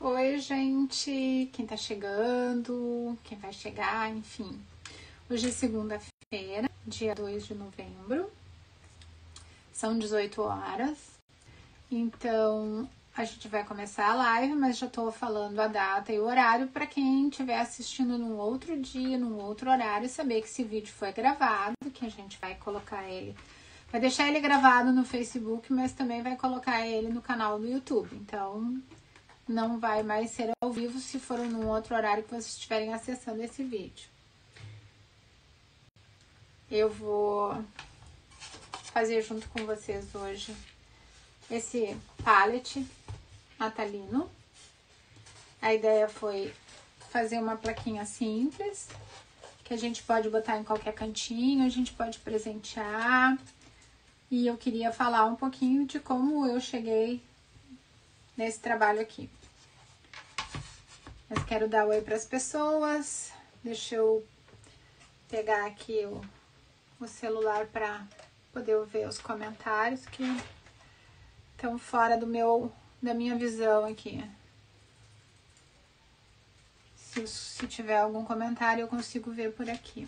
Oi, gente, quem tá chegando, quem vai chegar, enfim. Hoje é segunda-feira, dia 2 de novembro, são 18 horas. Então, a gente vai começar a live, mas já tô falando a data e o horário para quem estiver assistindo num outro dia, num outro horário, saber que esse vídeo foi gravado, que a gente vai colocar ele. Vai deixar ele gravado no Facebook, mas também vai colocar ele no canal do YouTube. Então, não vai mais ser ao vivo se for num outro horário que vocês estiverem acessando esse vídeo. Eu vou fazer junto com vocês hoje esse pallet natalino. A ideia foi fazer uma plaquinha simples, que a gente pode botar em qualquer cantinho, a gente pode presentear. E eu queria falar um pouquinho de como eu cheguei nesse trabalho aqui. Mas quero dar oi para as pessoas. Deixa eu pegar aqui o celular para poder ver os comentários que estão fora da minha visão aqui. Se tiver algum comentário, eu consigo ver por aqui.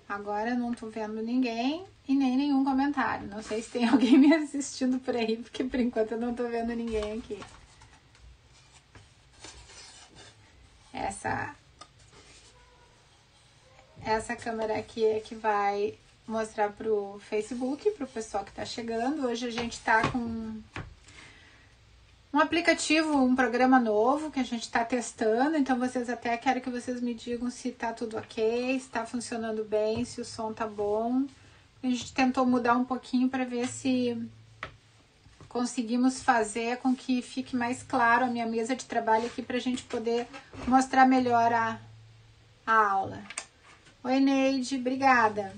Agora eu não tô vendo ninguém e nem nenhum comentário. Não sei se tem alguém me assistindo por aí, porque por enquanto eu não tô vendo ninguém aqui. Essa câmera aqui é que vai mostrar pro Facebook, pro pessoal que tá chegando. Hoje a gente tá com um aplicativo, um programa novo que a gente tá testando. Então até quero que vocês me digam se tá tudo ok, se tá funcionando bem, se o som tá bom. A gente tentou mudar um pouquinho para ver se conseguimos fazer com que fique mais claro a minha mesa de trabalho aqui pra gente poder mostrar melhor a aula. Oi, Neide, obrigada.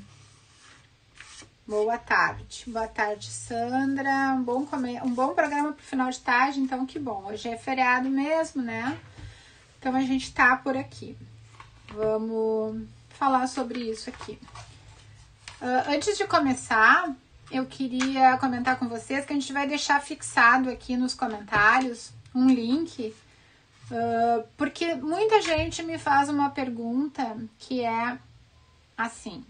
Boa tarde. Boa tarde, Sandra. Um bom programa pro final de tarde, então que bom. Hoje é feriado mesmo, né? Então a gente tá por aqui. Vamos falar sobre isso aqui. Antes de começar, eu queria comentar com vocês que a gente vai deixar fixado aqui nos comentários um link, porque muita gente me faz uma pergunta que é assim: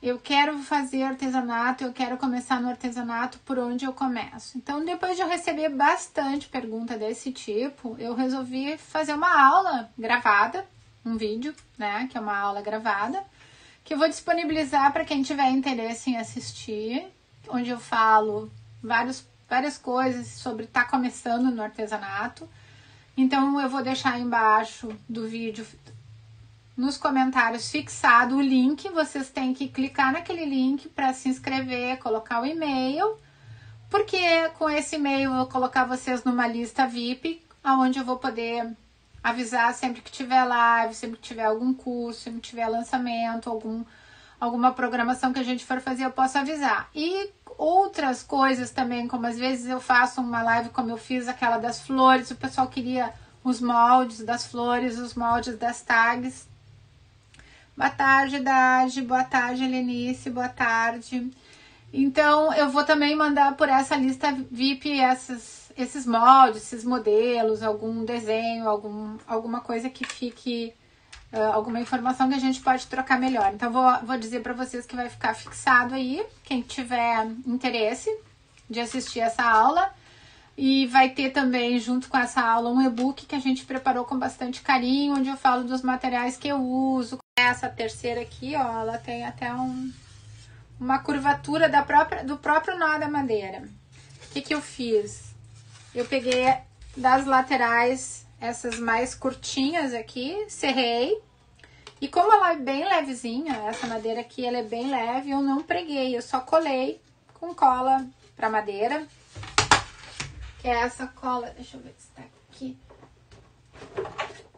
eu quero fazer artesanato, eu quero começar no artesanato, por onde eu começo? Então, depois de eu receber bastante pergunta desse tipo, eu resolvi fazer uma aula gravada, um vídeo, né, que é uma aula gravada, que eu vou disponibilizar para quem tiver interesse em assistir, onde eu falo várias coisas sobre estar começando no artesanato. Então, eu vou deixar embaixo do vídeo, nos comentários, fixado o link. Vocês têm que clicar naquele link para se inscrever, colocar o e-mail, porque com esse e-mail eu vou colocar vocês numa lista VIP, onde eu vou poder avisar sempre que tiver live, sempre que tiver algum curso, sempre que tiver lançamento, alguma programação que a gente for fazer, eu posso avisar. E outras coisas também, como às vezes eu faço uma live como eu fiz aquela das flores, o pessoal queria os moldes das flores, os moldes das tags. Boa tarde, Dade. Boa tarde, Helenice. Boa tarde. Então, eu vou também mandar por essa lista VIP esses moldes, esses modelos, algum desenho, alguma coisa que fique, alguma informação que a gente pode trocar melhor. Então, vou dizer para vocês que vai ficar fixado aí, quem tiver interesse de assistir essa aula. E vai ter também, junto com essa aula, um e-book que a gente preparou com bastante carinho, onde eu falo dos materiais que eu uso. Essa terceira aqui, ó, ela tem até uma curvatura do próprio nó da madeira. O que eu fiz? Eu peguei das laterais essas mais curtinhas aqui, serrei. E como ela é bem levezinha, essa madeira aqui, ela é bem leve, eu não preguei, eu só colei com cola pra madeira. Que é essa cola, deixa eu ver se tá aqui.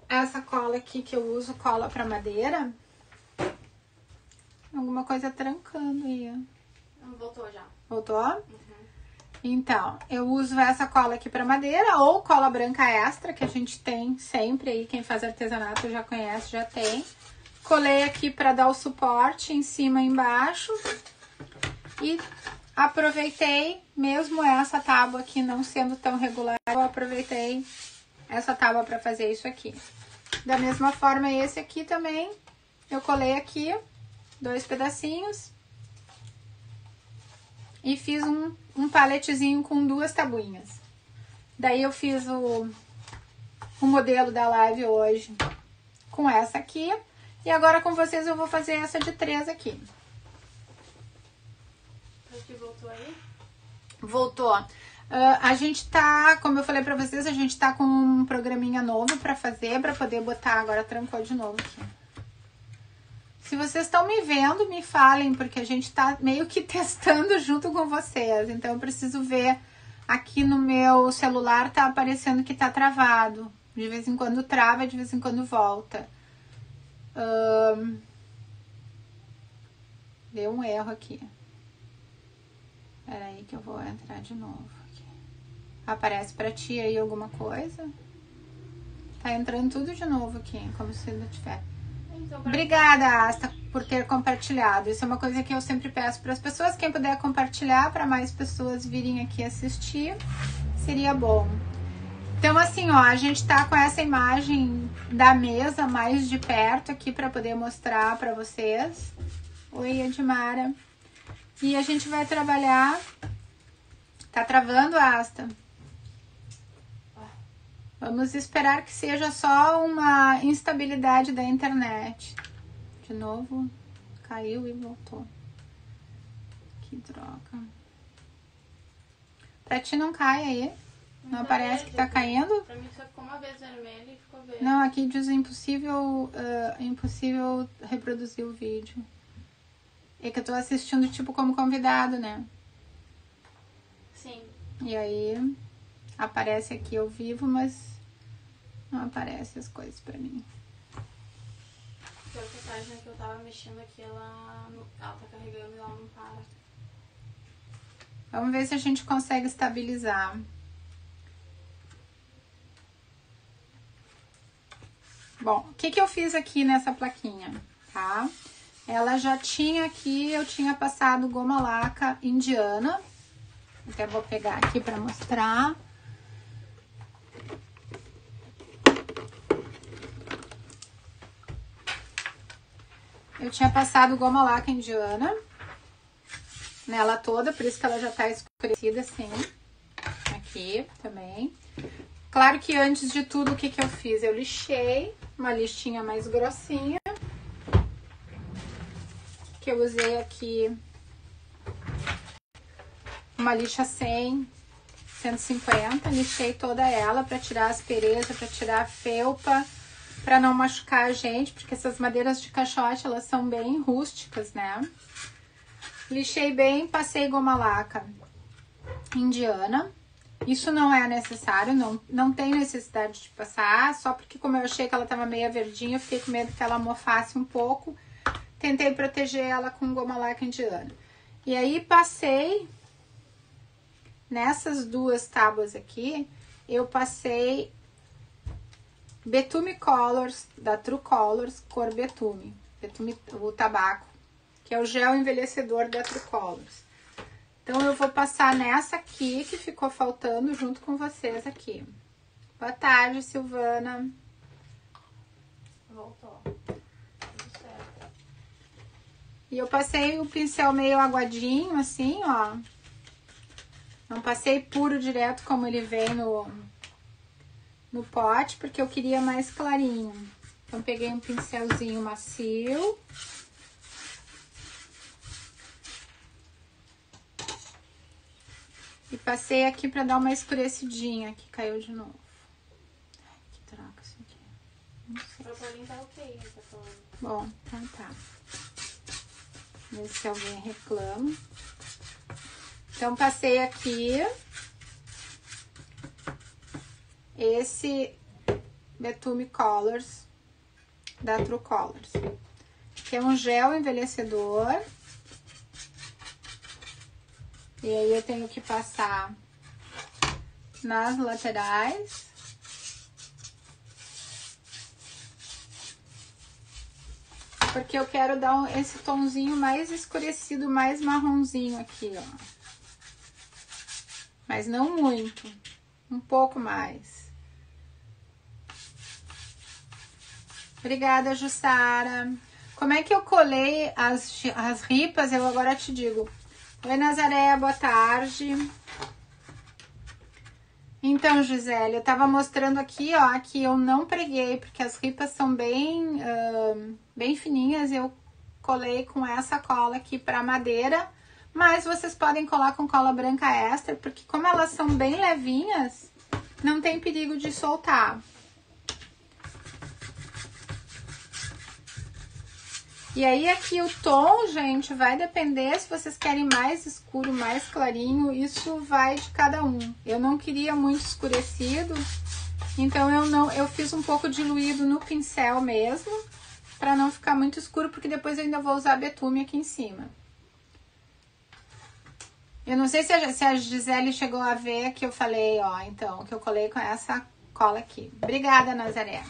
Essa cola aqui que eu uso, cola pra madeira. Alguma coisa trancando aí, ó. Voltou já. Voltou? Uhum. Então, eu uso essa cola aqui pra madeira, ou cola branca extra, que a gente tem sempre aí, quem faz artesanato já conhece, já tem. Colei aqui pra dar o suporte em cima e embaixo. E aproveitei, mesmo essa tábua aqui não sendo tão regular, eu aproveitei essa tábua para fazer isso aqui. Da mesma forma, esse aqui também, eu colei aqui 2 pedacinhos e fiz um paletezinho com 2 tabuinhas. Daí eu fiz o modelo da live hoje com essa aqui. E agora com vocês eu vou fazer essa de 3 aqui. Aqui voltou aí? Voltou. A gente tá, como eu falei pra vocês, a gente tá com um programinha novo pra fazer, pra poder botar. Agora trancou de novo aqui. Se vocês estão me vendo, me falem, porque a gente tá meio que testando junto com vocês. Então eu preciso ver. Aqui no meu celular tá aparecendo que tá travado. De vez em quando trava, de vez em quando volta. Deu um erro aqui. Espera aí que eu vou entrar de novo aqui. Aparece pra ti aí alguma coisa? Tá entrando tudo de novo aqui, como se não tiver. Então, obrigada, Asta, por ter compartilhado. Isso é uma coisa que eu sempre peço para as pessoas. Quem puder compartilhar para mais pessoas virem aqui assistir, seria bom. Então, assim, ó, a gente tá com essa imagem da mesa mais de perto aqui para poder mostrar para vocês. Oi, Edmara. E a gente vai trabalhar... Tá travando, Asta? Vamos esperar que seja só uma instabilidade da internet. De novo, caiu e voltou. Que droga. Pra ti não cai aí? Não aparece que tá caindo? Pra mim só ficou uma vez vermelho e ficou verde. Não, aqui diz impossível, impossível reproduzir o vídeo. É que eu tô assistindo tipo como convidado, né? Sim. E aí aparece aqui ao vivo, mas não aparece as coisas pra mim. Pior que a página que eu tava mexendo aqui, ela tá carregando e ela não para. Vamos ver se a gente consegue estabilizar. Bom, o que eu fiz aqui nessa plaquinha, tá? Ela já tinha aqui, eu tinha passado goma laca indiana. Até vou pegar aqui pra mostrar. Eu tinha passado goma laca indiana nela toda, por isso que ela já tá escurecida assim. Aqui também. Claro que antes de tudo, o que eu fiz? Eu lixei uma lixinha mais grossinha. Que eu usei aqui uma lixa 100, 150. Lixei toda ela pra tirar aspereza, pra tirar a felpa, pra não machucar a gente, porque essas madeiras de caixote, elas são bem rústicas, né? Lixei bem, passei goma laca indiana. Isso não é necessário, não tem necessidade de passar, só porque como eu achei que ela tava meio verdinha, eu fiquei com medo que ela mofasse um pouco. Tentei proteger ela com goma laca indiana. E aí passei, nessas 2 tábuas aqui, eu passei Betume Colors, da True Colors, cor betume. Betume, o tabaco, que é o gel envelhecedor da True Colors. Então, eu vou passar nessa aqui, que ficou faltando, junto com vocês aqui. Boa tarde, Silvana. Voltou. Tudo certo. E eu passei o pincel meio aguadinho, assim, ó. Não passei puro direto como ele vem no pote, porque eu queria mais clarinho. Então, peguei um pincelzinho macio. E passei aqui pra dar uma escurecidinha, que caiu de novo. Ai, que droga isso aqui. Não sei. O propolim tá ok, tá falando. Bom, então tá. Ver se alguém reclama. Então, passei aqui esse Betume Colors da True Colors, que é um gel envelhecedor. E aí eu tenho que passar nas laterais. Porque eu quero dar esse tomzinho mais escurecido, mais marronzinho aqui, ó. mas não muito, um pouco mais. Obrigada, Jussara. Como é que eu colei as ripas? Eu agora te digo. Oi, Nazaré, boa tarde. Então, Gisele, eu tava mostrando aqui, ó, que eu não preguei, porque as ripas são bem fininhas. Eu colei com essa cola aqui pra madeira, mas vocês podem colar com cola branca extra, porque como elas são bem levinhas, não tem perigo de soltar. E aí aqui o tom, gente, vai depender se vocês querem mais escuro, mais clarinho, isso vai de cada um. Eu não queria muito escurecido, então eu fiz um pouco diluído no pincel mesmo, para não ficar muito escuro, porque depois eu ainda vou usar betume aqui em cima. Eu não sei se a Gisele chegou a ver que eu falei, ó, então, que eu colei com essa cola aqui. Obrigada, Nazaré.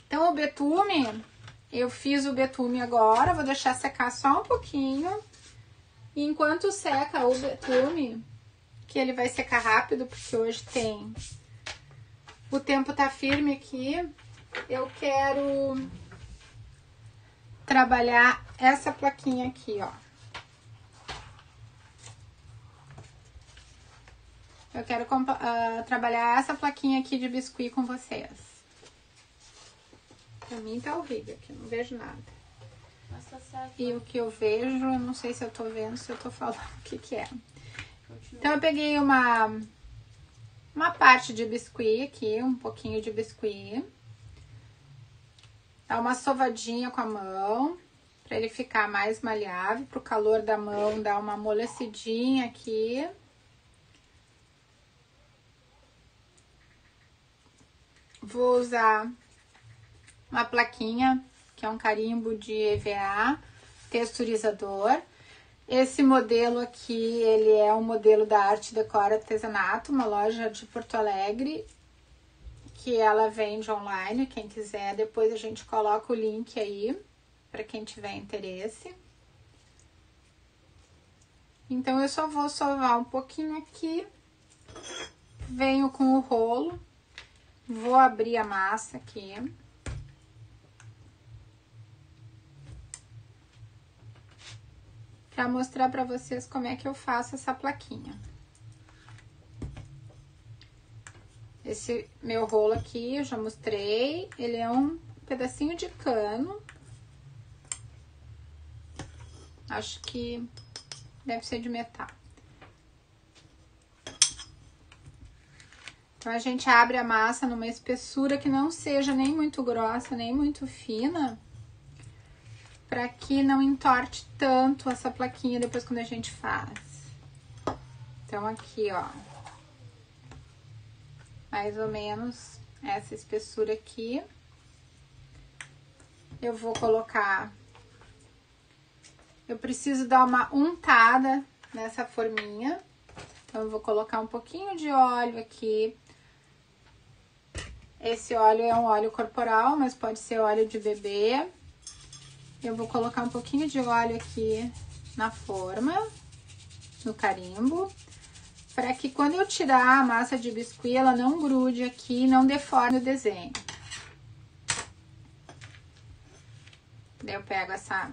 Então, o betume, eu fiz o betume agora, vou deixar secar só um pouquinho. E enquanto seca o betume, que ele vai secar rápido, porque hoje o tempo tá firme aqui, eu quero trabalhar essa plaquinha aqui, ó. Eu quero trabalhar essa plaquinha aqui de biscuit com vocês. Pra mim tá horrível aqui, não vejo nada. Mas tá certo. E o que eu vejo, eu não sei se eu tô vendo, se eu tô falando o que é. Então eu peguei uma parte de biscuit aqui, um pouquinho de biscuit. Dá uma sovadinha com a mão, pra ele ficar mais maleável, pro calor da mão dar uma amolecidinha aqui. Vou usar uma plaquinha, que é um carimbo de EVA, texturizador. Esse modelo aqui, ele é um modelo da Arte Decora Artesanato, uma loja de Porto Alegre, que ela vende online, quem quiser, depois a gente coloca o link aí, para quem tiver interesse. Então, eu só vou sovar um pouquinho aqui, venho com o rolo, vou abrir a massa aqui. Para mostrar para vocês como é que eu faço essa plaquinha. Esse meu rolo aqui, eu já mostrei, ele é um pedacinho de cano. Acho que deve ser de metal. Então, a gente abre a massa numa espessura que não seja nem muito grossa, nem muito fina, para que não entorte tanto essa plaquinha depois quando a gente faz. Então, aqui, ó, mais ou menos essa espessura aqui. Eu vou colocar... Eu preciso dar uma untada nessa forminha. Então, eu vou colocar um pouquinho de óleo aqui. Esse óleo é um óleo corporal, mas pode ser óleo de bebê. Eu vou colocar um pouquinho de óleo aqui na forma, no carimbo, para que quando eu tirar a massa de biscuit, ela não grude aqui e não deforme o desenho. Daí eu pego essa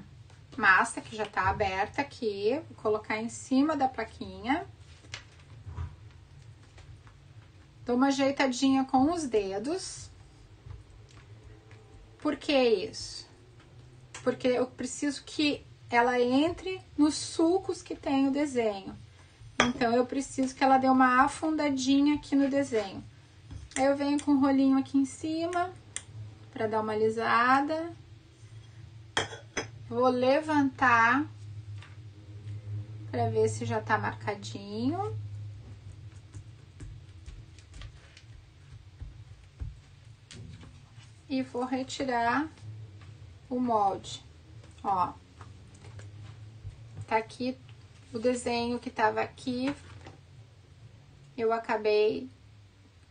massa que já tá aberta aqui, vou colocar em cima da plaquinha. Dou uma ajeitadinha com os dedos. Por que isso? Porque eu preciso que ela entre nos sulcos que tem o desenho. Então, eu preciso que ela dê uma afundadinha aqui no desenho. Aí, eu venho com o rolinho aqui em cima, pra dar uma alisada. Vou levantar, pra ver se já tá marcadinho. E vou retirar o molde, ó. Tá aqui o desenho que tava aqui, eu acabei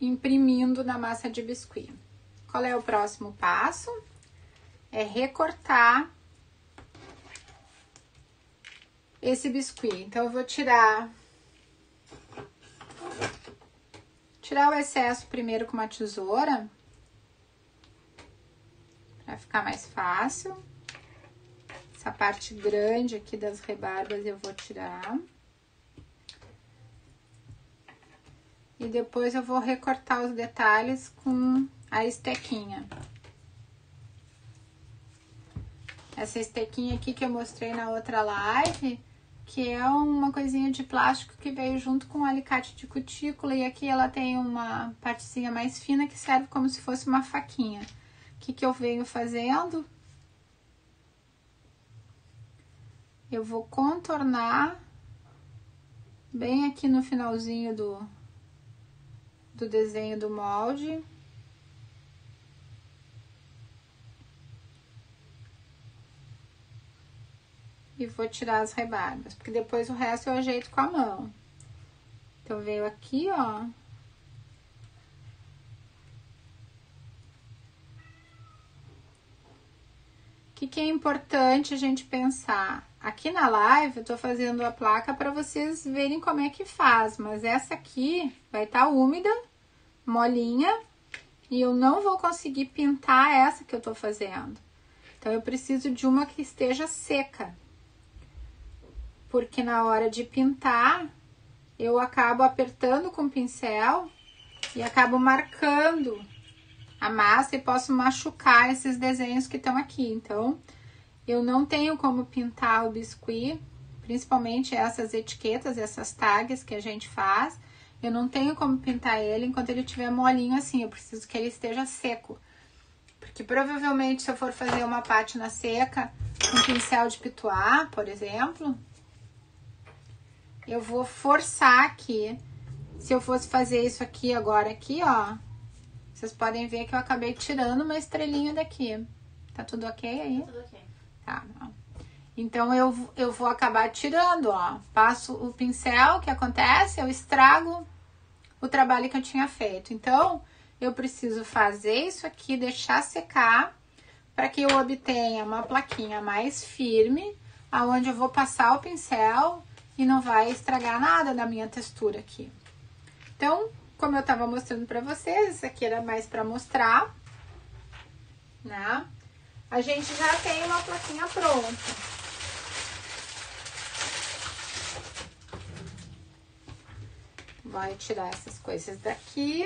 imprimindo na massa de biscuit. Qual é o próximo passo? É recortar esse biscuit. Então, eu vou tirar Tirar o excesso primeiro com uma tesoura, para ficar mais fácil. Essa parte grande aqui das rebarbas eu vou tirar. E depois eu vou recortar os detalhes com a estequinha. Essa estequinha aqui que eu mostrei na outra live, que é uma coisinha de plástico que veio junto com um alicate de cutícula. E aqui ela tem uma partezinha mais fina que serve como se fosse uma faquinha. O que eu venho fazendo? Eu vou contornar bem aqui no finalzinho do desenho do molde. E vou tirar as rebarbas, porque depois o resto eu ajeito com a mão. Então, veio aqui, ó. O que é importante a gente pensar? Aqui na live eu tô fazendo a placa para vocês verem como é que faz, mas essa aqui vai estar úmida, molinha, e eu não vou conseguir pintar essa que eu tô fazendo. Então, eu preciso de uma que esteja seca. Porque na hora de pintar, eu acabo apertando com o pincel e acabo marcando a massa e posso machucar esses desenhos que estão aqui. Então, eu não tenho como pintar o biscuit, principalmente essas etiquetas, essas tags que a gente faz. Eu não tenho como pintar ele enquanto ele estiver molinho assim, eu preciso que ele esteja seco. Porque provavelmente se eu for fazer uma pátina seca com pincel de pituá, por exemplo, eu vou forçar aqui. Se eu fosse fazer isso aqui agora, aqui, ó, vocês podem ver que eu acabei tirando uma estrelinha daqui. Tá tudo ok aí? Tá tudo ok. Tá, ó. Então, eu vou acabar tirando, ó. Passo o pincel, o que acontece? Eu estrago o trabalho que eu tinha feito. Então, eu preciso fazer isso aqui, deixar secar, para que eu obtenha uma plaquinha mais firme, aonde eu vou passar o pincel e não vai estragar nada da minha textura aqui. Então, como eu tava mostrando pra vocês, isso aqui era mais pra mostrar, né? A gente já tem uma plaquinha pronta. Vai tirar essas coisas daqui.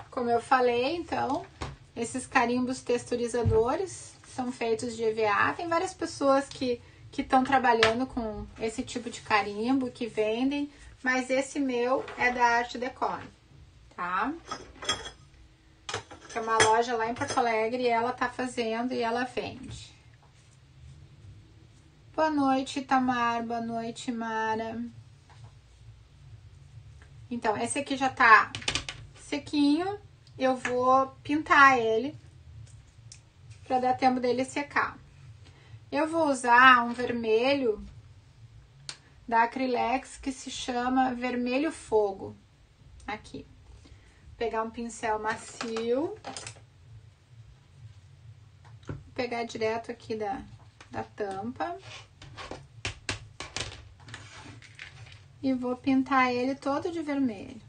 Como eu falei, então, esses carimbos texturizadores são feitos de EVA. Tem várias pessoas que estão trabalhando com esse tipo de carimbo, que vendem, mas esse meu é da Arte Décor, tá? É uma loja lá em Porto Alegre e ela tá fazendo e ela vende. Boa noite, Tamar. Boa noite, Mara. Então, esse aqui já tá sequinho. Eu vou pintar ele pra dar tempo dele secar. Eu vou usar um vermelho da Acrylex que se chama Vermelho Fogo. Aqui. Vou pegar um pincel macio. Vou pegar direto aqui da tampa. E vou pintar ele todo de vermelho.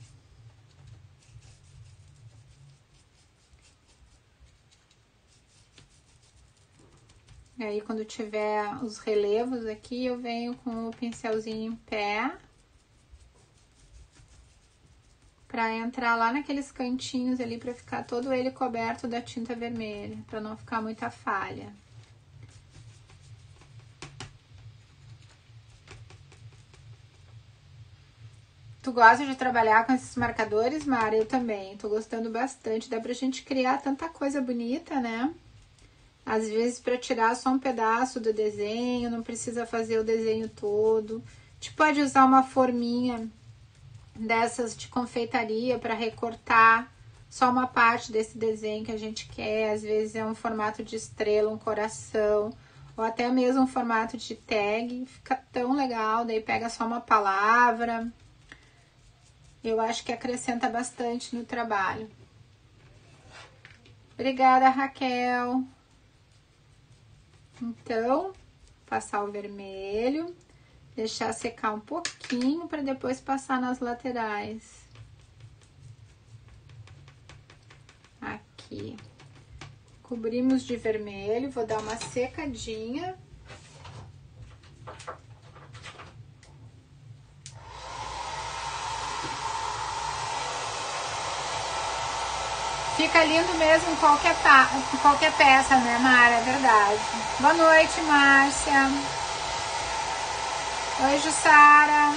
E aí, quando tiver os relevos aqui, eu venho com o pincelzinho em pé. Pra entrar lá naqueles cantinhos ali, pra ficar todo ele coberto da tinta vermelha. Pra não ficar muita falha. Tu gosta de trabalhar com esses marcadores, Mara? Eu também. Tô gostando bastante. Dá pra gente criar tanta coisa bonita, né? Às vezes, para tirar só um pedaço do desenho, não precisa fazer o desenho todo. A gente pode usar uma forminha dessas de confeitaria para recortar só uma parte desse desenho que a gente quer. Às vezes é um formato de estrela, um coração, ou até mesmo um formato de tag. Fica tão legal, daí pega só uma palavra. Eu acho que acrescenta bastante no trabalho. Obrigada, Raquel. Então, passar o vermelho. Deixar secar um pouquinho para depois passar nas laterais. Aqui. Cobrimos de vermelho, vou dar uma secadinha. Fica lindo mesmo em qualquer peça, né, Mara? É verdade. Boa noite, Márcia. Oi, Jussara.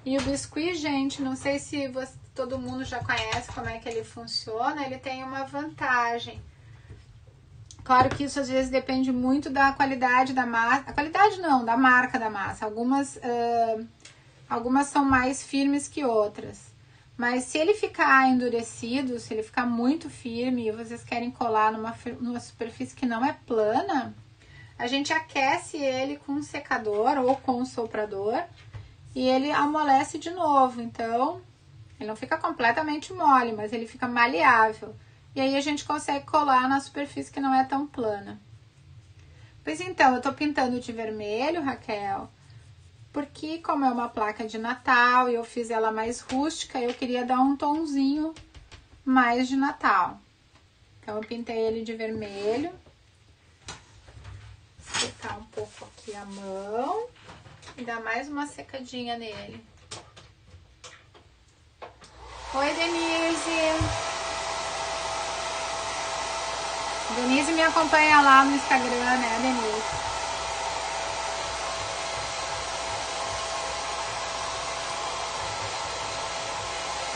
E o biscuit, gente, não sei se todo mundo já conhece como é que ele funciona. Ele tem uma vantagem. Claro que isso às vezes depende muito da qualidade da massa. A qualidade não, da marca da massa. Algumas são mais firmes que outras. Mas se ele ficar endurecido, se ele ficar muito firme e vocês querem colar numa superfície que não é plana, a gente aquece ele com um secador ou com um soprador e ele amolece de novo. Então, ele não fica completamente mole, mas ele fica maleável. E aí a gente consegue colar na superfície que não é tão plana. Pois então, eu tô pintando de vermelho, Raquel, porque como é uma placa de Natal e eu fiz ela mais rústica, eu queria dar um tonzinho mais de Natal. Então eu pintei ele de vermelho. Secar um pouco aqui a mão e dar mais uma secadinha nele. Oi, Denise! Denise me acompanha lá no Instagram, né, Denise?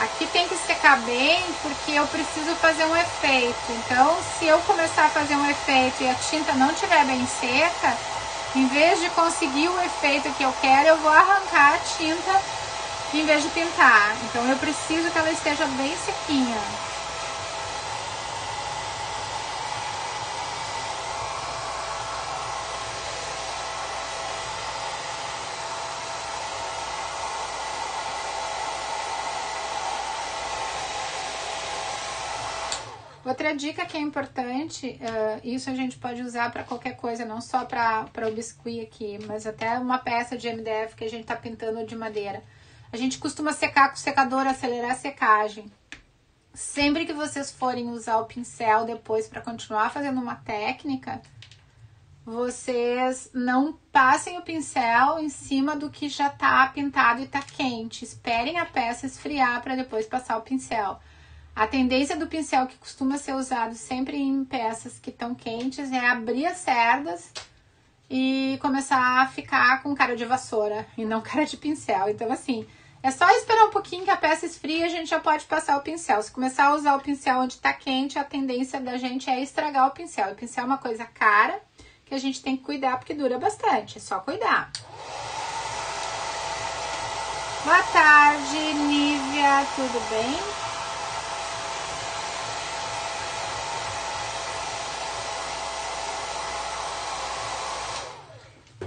Aqui tem que secar bem porque eu preciso fazer um efeito. Então, se eu começar a fazer um efeito e a tinta não estiver bem seca, em vez de conseguir o efeito que eu quero, eu vou arrancar a tinta em vez de pintar. Então, eu preciso que ela esteja bem sequinha. Outra dica que é importante, isso a gente pode usar para qualquer coisa, não só para o biscuit aqui, mas até uma peça de MDF que a gente tá pintando de madeira. A gente costuma secar com o secador, acelerar a secagem. Sempre que vocês forem usar o pincel depois para continuar fazendo uma técnica, vocês não passem o pincel em cima do que já tá pintado e tá quente. Esperem a peça esfriar para depois passar o pincel. A tendência do pincel que costuma ser usado sempre em peças que estão quentes é abrir as cerdas e começar a ficar com cara de vassoura e não cara de pincel. Então, assim, é só esperar um pouquinho que a peça esfria e a gente já pode passar o pincel. Se começar a usar o pincel onde tá quente, a tendência da gente é estragar o pincel. E o pincel é uma coisa cara que a gente tem que cuidar porque dura bastante. É só cuidar. Boa tarde, Nívia. Tudo bem?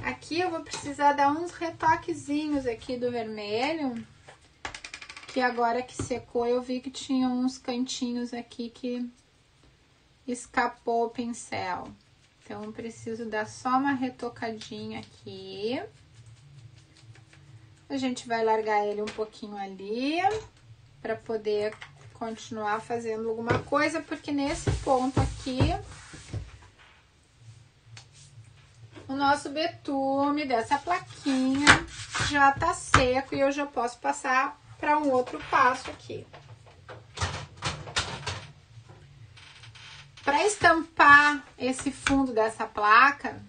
Aqui eu vou precisar dar uns retoquezinhos aqui do vermelho, que agora que secou eu vi que tinha uns cantinhos aqui que escapou o pincel. Então eu preciso dar só uma retocadinha aqui. A gente vai largar ele um pouquinho ali para poder continuar fazendo alguma coisa, porque nesse ponto aqui o nosso betume dessa plaquinha já tá seco e eu já posso passar para um outro passo aqui. Para estampar esse fundo dessa placa,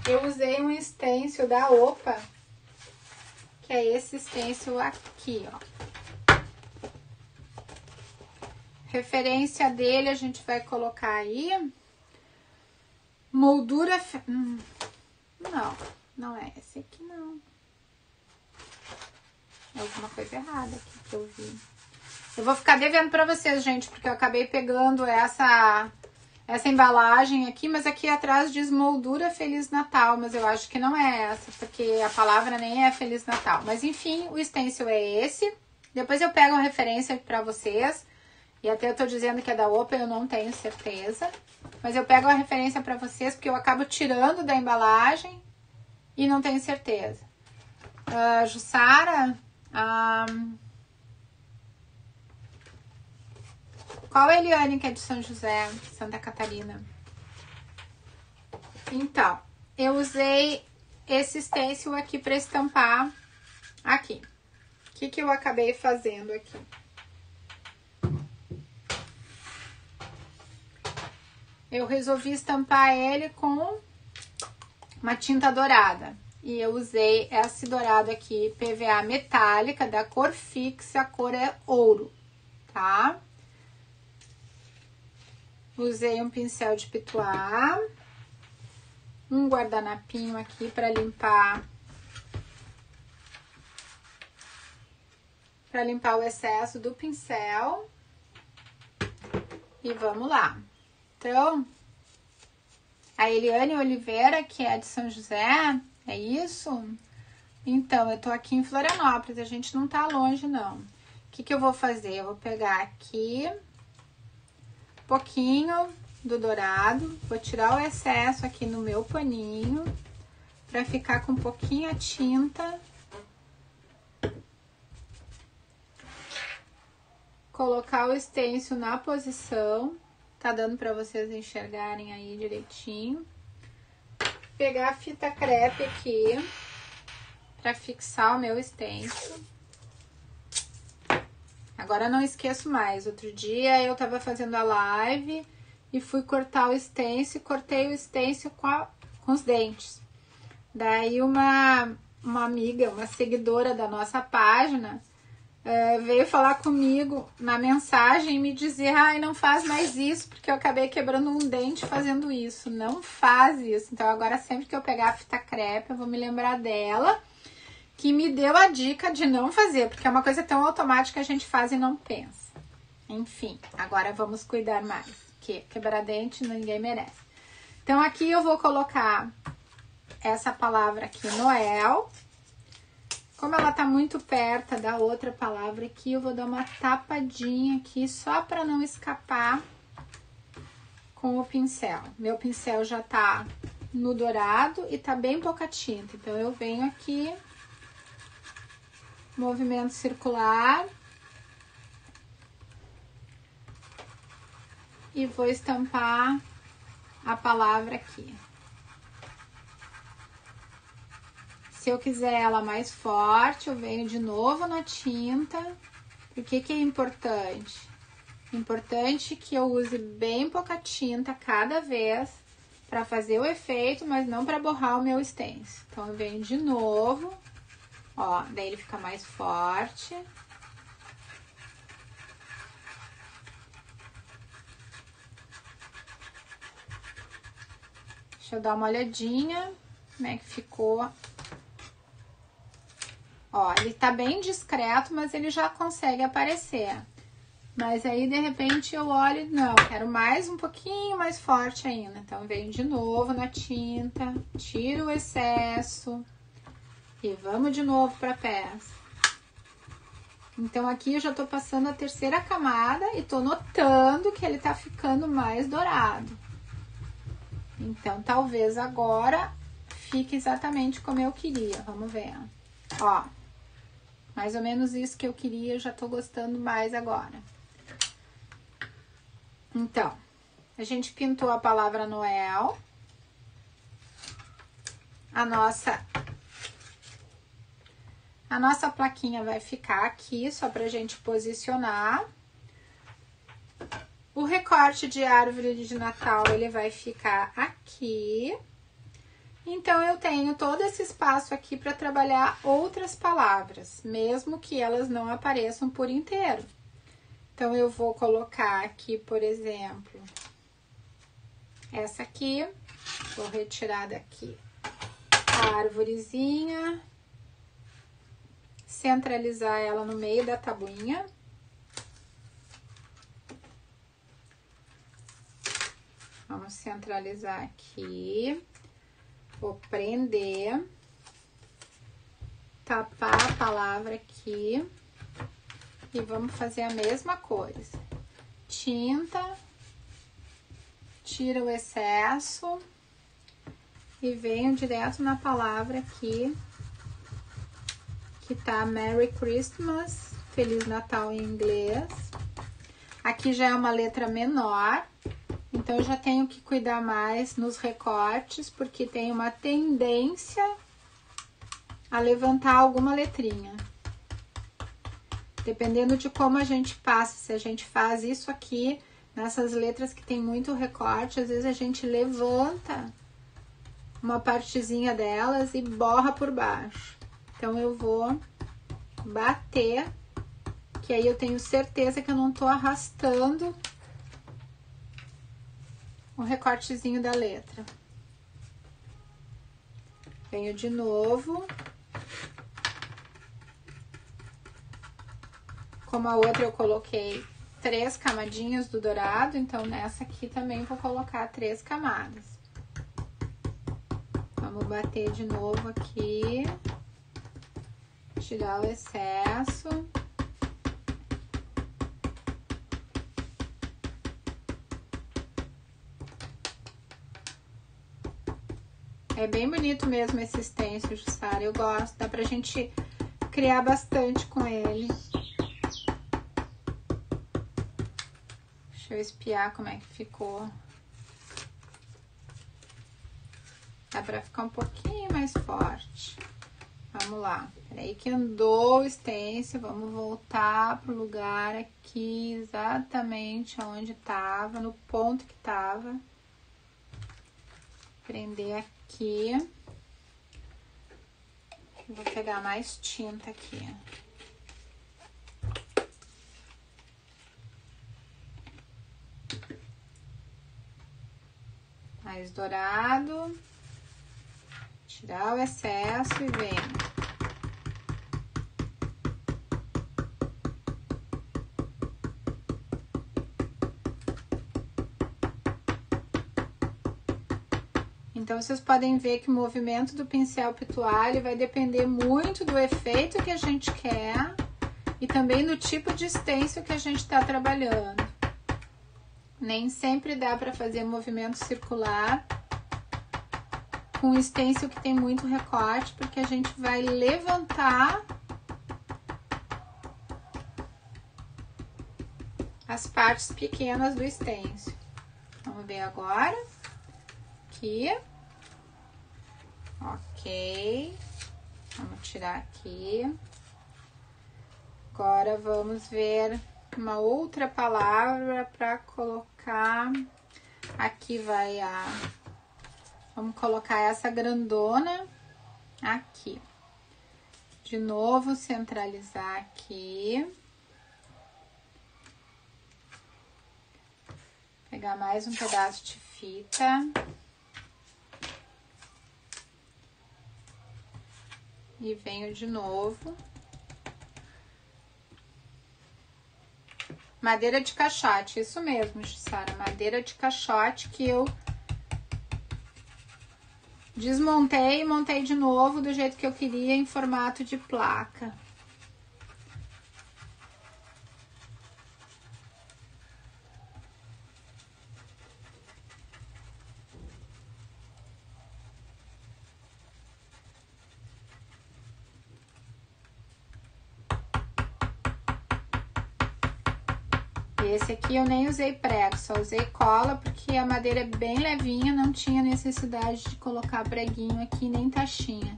eu usei um stencil da Opa, que é esse stencil aqui, ó. Referência dele a gente vai colocar aí. Moldura... Não é esse aqui, não. É alguma coisa errada aqui que eu vi. Eu vou ficar devendo pra vocês, gente, porque eu acabei pegando essa essa embalagem aqui, mas aqui atrás diz moldura Feliz Natal, mas eu acho que não é essa, porque a palavra nem é Feliz Natal. Mas enfim, o stencil é esse. Depois eu pego a referência para vocês, e até eu tô dizendo que é da Open, eu não tenho certeza. Mas eu pego a referência para vocês, porque eu acabo tirando da embalagem e não tenho certeza. Jussara, qual é a Eliane que é de São José, Santa Catarina? Então, eu usei esse stencil aqui para estampar aqui. O que eu acabei fazendo aqui? Eu resolvi estampar ele com uma tinta dourada. E eu usei esse dourado aqui, PVA metálica, da cor fixa, a cor é ouro, tá? Usei um pincel de pituá, um guardanapinho aqui para limpar o excesso do pincel. E vamos lá. Então, a Eliane Oliveira, que é de São José, é isso? Então, eu tô aqui em Florianópolis, a gente não tá longe, não. O que eu vou fazer? Eu vou pegar aqui um pouquinho do dourado, vou tirar o excesso aqui no meu paninho, pra ficar com pouquinha tinta. Colocar o stencil na posição, tá dando pra vocês enxergarem aí direitinho. Pegar a fita crepe aqui, pra fixar o meu stencil. Agora não esqueço mais, outro dia eu tava fazendo a live e fui cortar o stencil, cortei o stencil com os dentes. Daí uma amiga, uma seguidora da nossa página, veio falar comigo na mensagem e me dizer: ai, não faz mais isso, porque eu acabei quebrando um dente fazendo isso. Não faz isso. Então agora sempre que eu pegar a fita crepe, eu vou me lembrar dela, que me deu a dica de não fazer, porque é uma coisa tão automática que a gente faz e não pensa. Enfim, agora vamos cuidar mais, que quebrar dente ninguém merece. Então aqui eu vou colocar essa palavra aqui, Noel. Como ela tá muito perto da outra palavra aqui, eu vou dar uma tapadinha aqui, só para não escapar com o pincel. Meu pincel já tá no dourado e tá bem pouca tinta. Então, eu venho aqui, movimento circular. E vou estampar a palavra aqui. Se eu quiser ela mais forte, eu venho de novo na tinta. O que é importante? Importante que eu use bem pouca tinta cada vez para fazer o efeito, mas não para borrar o meu stencil. Então, eu venho de novo, ó, daí ele fica mais forte. Deixa eu dar uma olhadinha como é que ficou. Ó, ele tá bem discreto, mas ele já consegue aparecer. Mas aí, de repente, eu olho, não, quero mais um pouquinho mais forte ainda. Então, venho de novo na tinta, tiro o excesso e vamos de novo pra peça. Então, aqui eu já tô passando a terceira camada e tô notando que ele tá ficando mais dourado. Então, talvez agora fique exatamente como eu queria. Vamos ver. Ó, mais ou menos isso que eu queria, eu já tô gostando mais agora. Então, a gente pintou a palavra Noel. A nossa plaquinha vai ficar aqui, só pra gente posicionar. O recorte de árvore de Natal, ele vai ficar aqui. Então, eu tenho todo esse espaço aqui para trabalhar outras palavras, mesmo que elas não apareçam por inteiro. Então, eu vou colocar aqui, por exemplo, essa aqui. Vou retirar daqui a arvorezinha, centralizar ela no meio da tabuinha. Vamos centralizar aqui. Vou prender. Tapar a palavra aqui. E vamos fazer a mesma coisa. Tinta. Tira o excesso. E venho direto na palavra aqui. Que tá Merry Christmas. Feliz Natal em inglês. Aqui já é uma letra menor. Então, eu já tenho que cuidar mais nos recortes, porque tem uma tendência a levantar alguma letrinha. Dependendo de como a gente passa, se a gente faz isso aqui, nessas letras que tem muito recorte, às vezes a gente levanta uma partezinha delas e borra por baixo. Então, eu vou bater, que aí eu tenho certeza que eu não tô arrastando o recortezinho da letra. Venho de novo. Como a outra eu coloquei 3 camadinhas do dourado, então nessa aqui também vou colocar 3 camadas. Vamos bater de novo aqui. Tirar o excesso. É bem bonito mesmo esse stencil, Jussara. Eu gosto. Dá pra gente criar bastante com ele. Deixa eu espiar como é que ficou. Dá pra ficar um pouquinho mais forte. Vamos lá. Peraí que andou o stencil. Vamos voltar pro lugar aqui, exatamente onde tava, no ponto que tava. Prender aqui. Vou pegar mais tinta aqui. Mais dourado. Tirar o excesso e vem. Então, vocês podem ver que o movimento do pincel pituário vai depender muito do efeito que a gente quer e também do tipo de stencil que a gente está trabalhando. Nem sempre dá para fazer movimento circular com stencil que tem muito recorte, porque a gente vai levantar as partes pequenas do stencil. Vamos ver agora. Aqui. Ok. Vamos tirar aqui. Agora vamos ver uma outra palavra para colocar. Aqui vai a... Vamos colocar essa grandona aqui. De novo, centralizar aqui. Pegar mais um pedaço de fita. E venho de novo. Madeira de caixote, isso mesmo, Jussara. Madeira de caixote que eu desmontei e montei de novo do jeito que eu queria, em formato de placa. Esse aqui eu nem usei prego, só usei cola, porque a madeira é bem levinha, não tinha necessidade de colocar preguinho aqui, nem taxinha.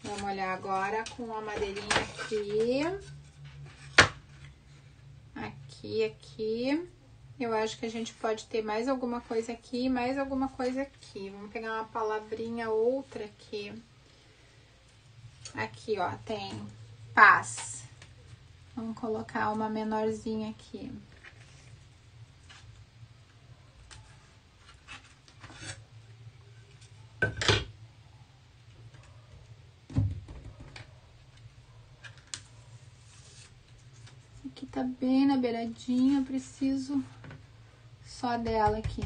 Vamos olhar agora com a madeirinha aqui. Aqui. Eu acho que a gente pode ter mais alguma coisa aqui, mais alguma coisa aqui. Vamos pegar uma palavrinha outra aqui. Aqui, ó, tem paz. Vamos colocar uma menorzinha aqui. aqui tá bem na beiradinha, preciso só dela aqui.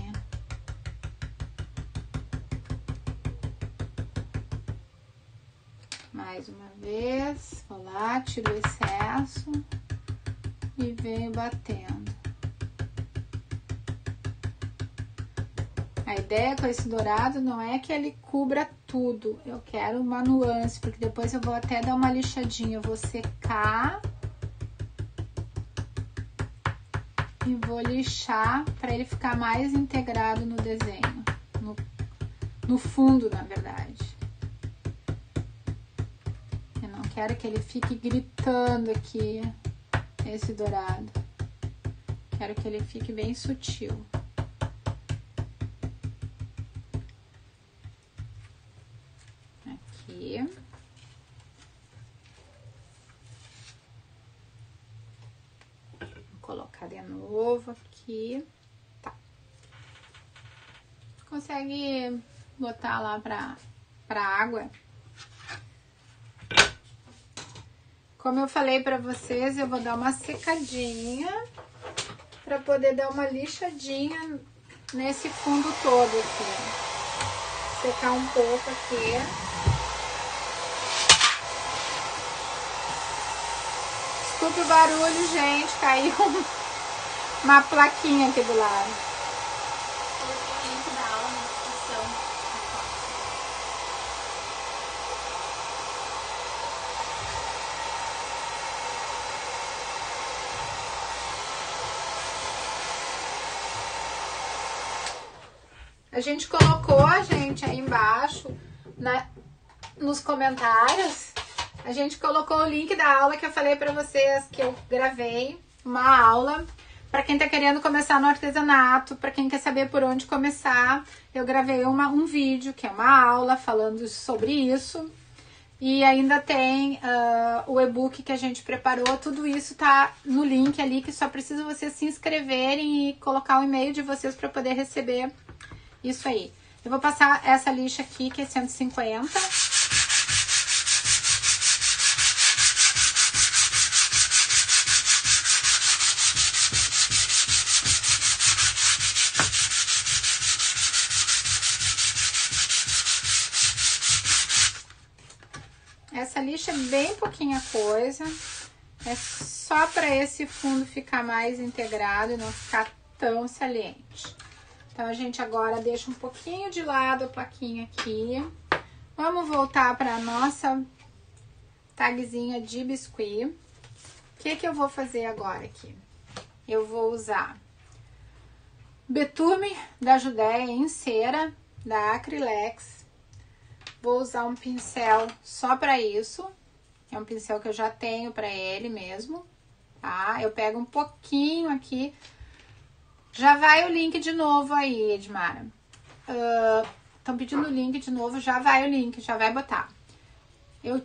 Mais uma vez, vou lá, tiro o excesso e venho batendo. A ideia com esse dourado não é que ele cubra tudo, eu quero uma nuance, porque depois eu vou até dar uma lixadinha, eu vou secar e vou lixar para ele ficar mais integrado no desenho, no fundo, na verdade. Eu não quero que ele fique gritando aqui, esse dourado. Quero que ele fique bem sutil. Aqui. Vou colocar de novo aqui. Tá. Consegue botar lá pra água? Como eu falei pra vocês, eu vou dar uma secadinha pra poder dar uma lixadinha nesse fundo todo aqui. Secar um pouco aqui. Desculpe o barulho, gente, caiu uma plaquinha aqui do lado. Coloquei o link da aula na descrição. A gente colocou, gente, aí embaixo, nos comentários, a gente colocou o link da aula que eu falei pra vocês, que eu gravei, uma aula pra quem tá querendo começar no artesanato, pra quem quer saber por onde começar. Eu gravei um vídeo, que é uma aula, falando sobre isso. E ainda tem o e-book que a gente preparou, tudo isso tá no link ali, que só precisa vocês se inscreverem e colocar o e-mail de vocês pra poder receber isso aí. Eu vou passar essa lixa aqui, que é 150. Essa lixa é bem pouquinha coisa. É só para esse fundo ficar mais integrado e não ficar tão saliente. Então, a gente agora deixa um pouquinho de lado a plaquinha aqui. Vamos voltar para a nossa tagzinha de biscuit. O que eu vou fazer agora aqui? Eu vou usar betume da Judéia em cera, da Acrylex. Vou usar um pincel só para isso. É um pincel que eu já tenho para ele mesmo, tá? Eu pego um pouquinho aqui. Já vai o link de novo aí, Edmara. Estão pedindo o link de novo, já vai o link, já vai botar. Eu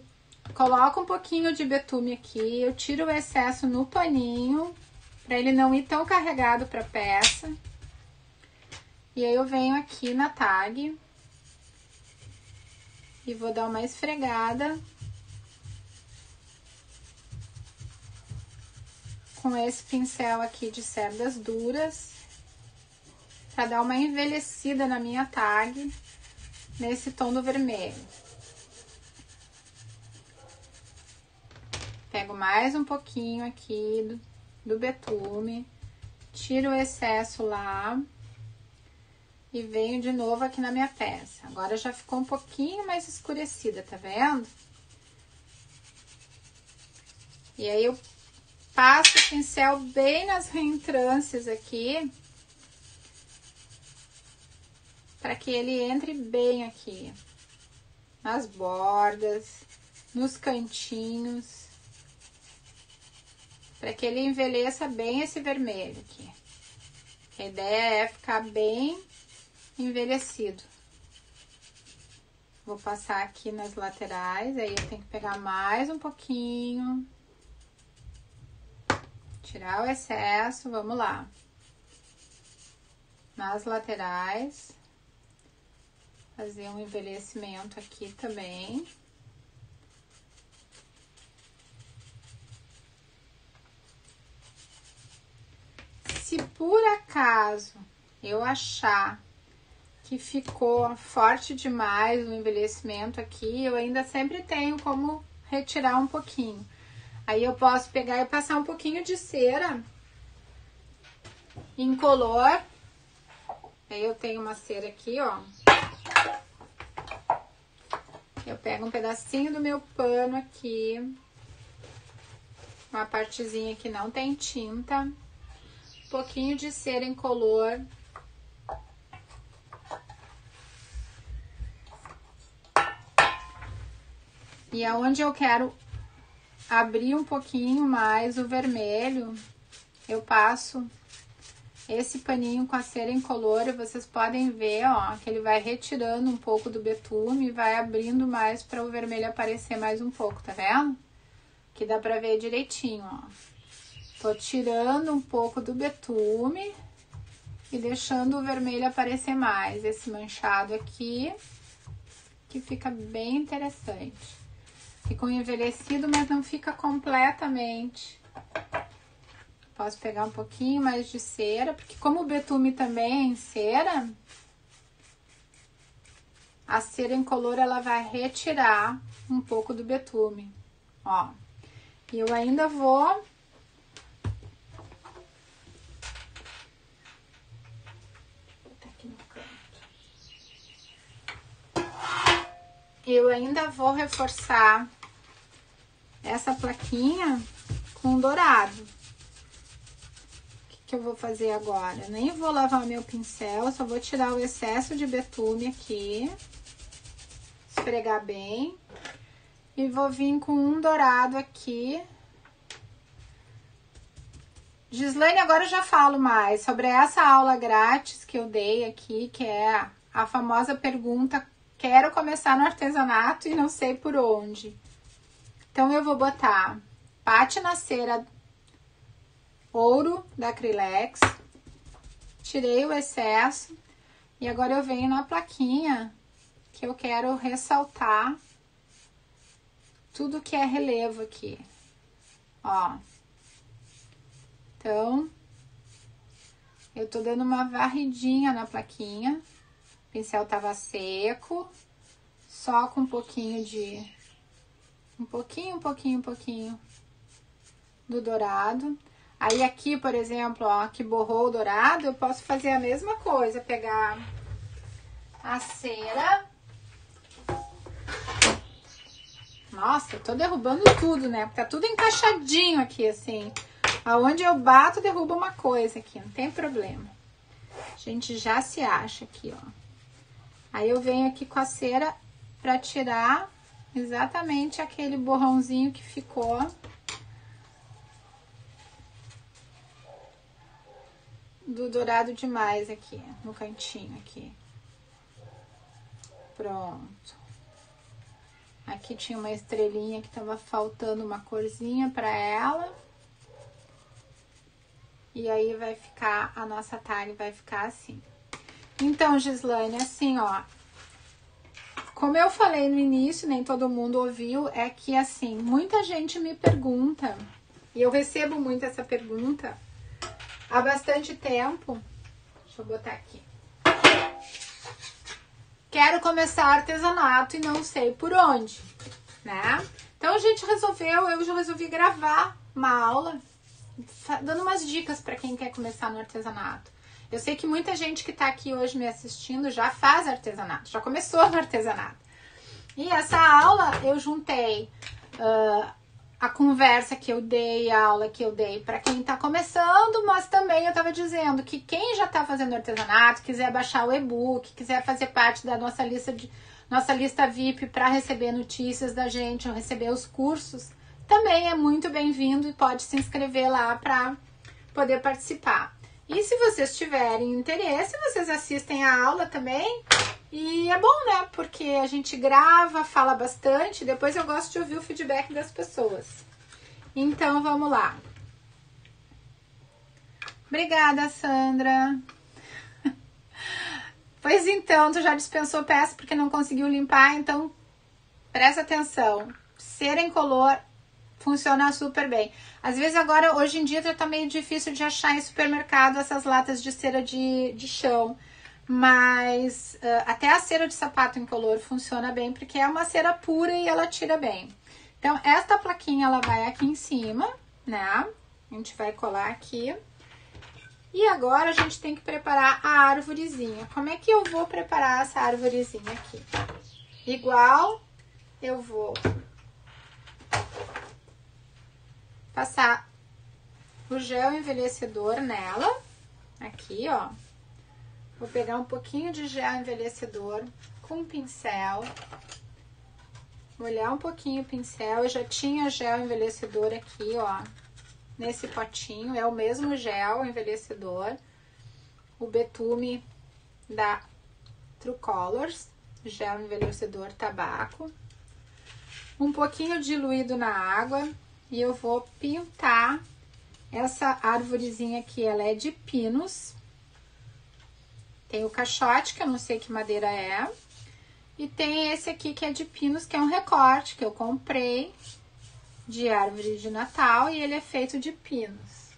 coloco um pouquinho de betume aqui, eu tiro o excesso no paninho, para ele não ir tão carregado para peça. E aí eu venho aqui na tag e vou dar uma esfregada com esse pincel aqui de cerdas duras, para dar uma envelhecida na minha tag, nesse tom do vermelho. Pego mais um pouquinho aqui do betume, tiro o excesso lá e venho de novo aqui na minha peça. Agora já ficou um pouquinho mais escurecida, tá vendo? E aí eu passo o pincel bem nas reentrâncias aqui, para que ele entre bem aqui, nas bordas, nos cantinhos, para que ele envelheça bem esse vermelho aqui. A ideia é ficar bem envelhecido. Vou passar aqui nas laterais, aí eu tenho que pegar mais um pouquinho, tirar o excesso, vamos lá. Nas laterais, fazer um envelhecimento aqui também. acaso eu achar que ficou forte demais o envelhecimento aqui, eu ainda sempre tenho como retirar um pouquinho. Aí eu posso pegar e passar um pouquinho de cera incolor. Aí eu tenho uma cera aqui, ó. Eu pego um pedacinho do meu pano aqui, uma partezinha que não tem tinta, um pouquinho de cera incolor. E aonde eu quero abrir um pouquinho mais o vermelho, eu passo esse paninho com a cera incolor e vocês podem ver, ó, que ele vai retirando um pouco do betume e vai abrindo mais para o vermelho aparecer mais um pouco, tá vendo? Que dá pra ver direitinho, ó. Tô tirando um pouco do betume e deixando o vermelho aparecer mais, esse manchado aqui, que fica bem interessante. Fica um envelhecido, mas não fica completamente. Posso pegar um pouquinho mais de cera, porque como o betume também é em cera, a cera incolor ela vai retirar um pouco do betume, ó. E eu ainda vou botar aqui no canto. Eu ainda vou reforçar essa plaquinha com dourado. O que eu vou fazer agora? Eu nem vou lavar meu pincel, só vou tirar o excesso de betume aqui, esfregar bem, e vou vir com um dourado aqui. Gislaine, agora eu já falo mais sobre essa aula grátis que eu dei aqui, que é a famosa pergunta: quero começar no artesanato e não sei por onde. Então eu vou botar pátina cera ouro da Acrylex, tirei o excesso e agora eu venho na plaquinha que eu quero ressaltar tudo que é relevo aqui, ó. Então, eu tô dando uma varridinha na plaquinha, o pincel tava seco, só com um pouquinho de, um pouquinho do dourado. Aí aqui, por exemplo, ó, que borrou o dourado, eu posso fazer a mesma coisa, pegar a cera. Nossa, eu tô derrubando tudo, né? Porque tá tudo encaixadinho aqui, assim. Aonde eu bato, derruba uma coisa aqui, não tem problema. A gente já se acha aqui, ó. Aí eu venho aqui com a cera pra tirar exatamente aquele borrãozinho que ficou do dourado demais aqui, no cantinho aqui. Pronto. Aqui tinha uma estrelinha que tava faltando uma corzinha pra ela. E aí vai ficar, a nossa tag vai ficar assim. Então, Gislaine, assim, ó. Como eu falei no início, nem todo mundo ouviu, é que assim, muita gente me pergunta, e eu recebo muito essa pergunta há bastante tempo. Deixa eu botar aqui. Quero começar artesanato e não sei por onde, né? Então a gente resolveu, eu já resolvi gravar uma aula dando umas dicas para quem quer começar no artesanato. Eu sei que muita gente que tá aqui hoje me assistindo já faz artesanato, já começou no artesanato. E essa aula eu juntei a conversa que eu dei, a aula que eu dei para quem tá começando, mas também eu tava dizendo que quem já tá fazendo artesanato, quiser baixar o e-book, quiser fazer parte da nossa lista VIP para receber notícias da gente, ou receber os cursos, também é muito bem-vindo e pode se inscrever lá para poder participar. E se vocês tiverem interesse, vocês assistem a aula também. E é bom, né? Porque a gente grava, fala bastante, depois eu gosto de ouvir o feedback das pessoas. Então, vamos lá. Obrigada, Sandra. Pois então, tu já dispensou peça porque não conseguiu limpar, então presta atenção. Cera incolor Funciona super bem. Às vezes agora, hoje em dia, tá meio difícil de achar em supermercado essas latas de cera de chão. Mas até a cera de sapato incolor funciona bem, porque é uma cera pura e ela tira bem. Então, esta plaquinha, ela vai aqui em cima, né? A gente vai colar aqui. E agora a gente tem que preparar a árvorezinha. Como é que eu vou preparar essa árvorezinha aqui? Igual, eu vou passar o gel envelhecedor nela. Aqui, ó. Vou pegar um pouquinho de gel envelhecedor com um pincel. Molhar um pouquinho o pincel. Eu já tinha gel envelhecedor aqui, ó. Nesse potinho. É o mesmo gel envelhecedor. O betume da True Colors. Gel envelhecedor tabaco. Um pouquinho diluído na água. E eu vou pintar essa árvorezinha aqui. Ela é de pinos. Tem o caixote, que eu não sei que madeira é. E tem esse aqui que é de pinos, que é um recorte que eu comprei de árvore de Natal. E ele é feito de pinos.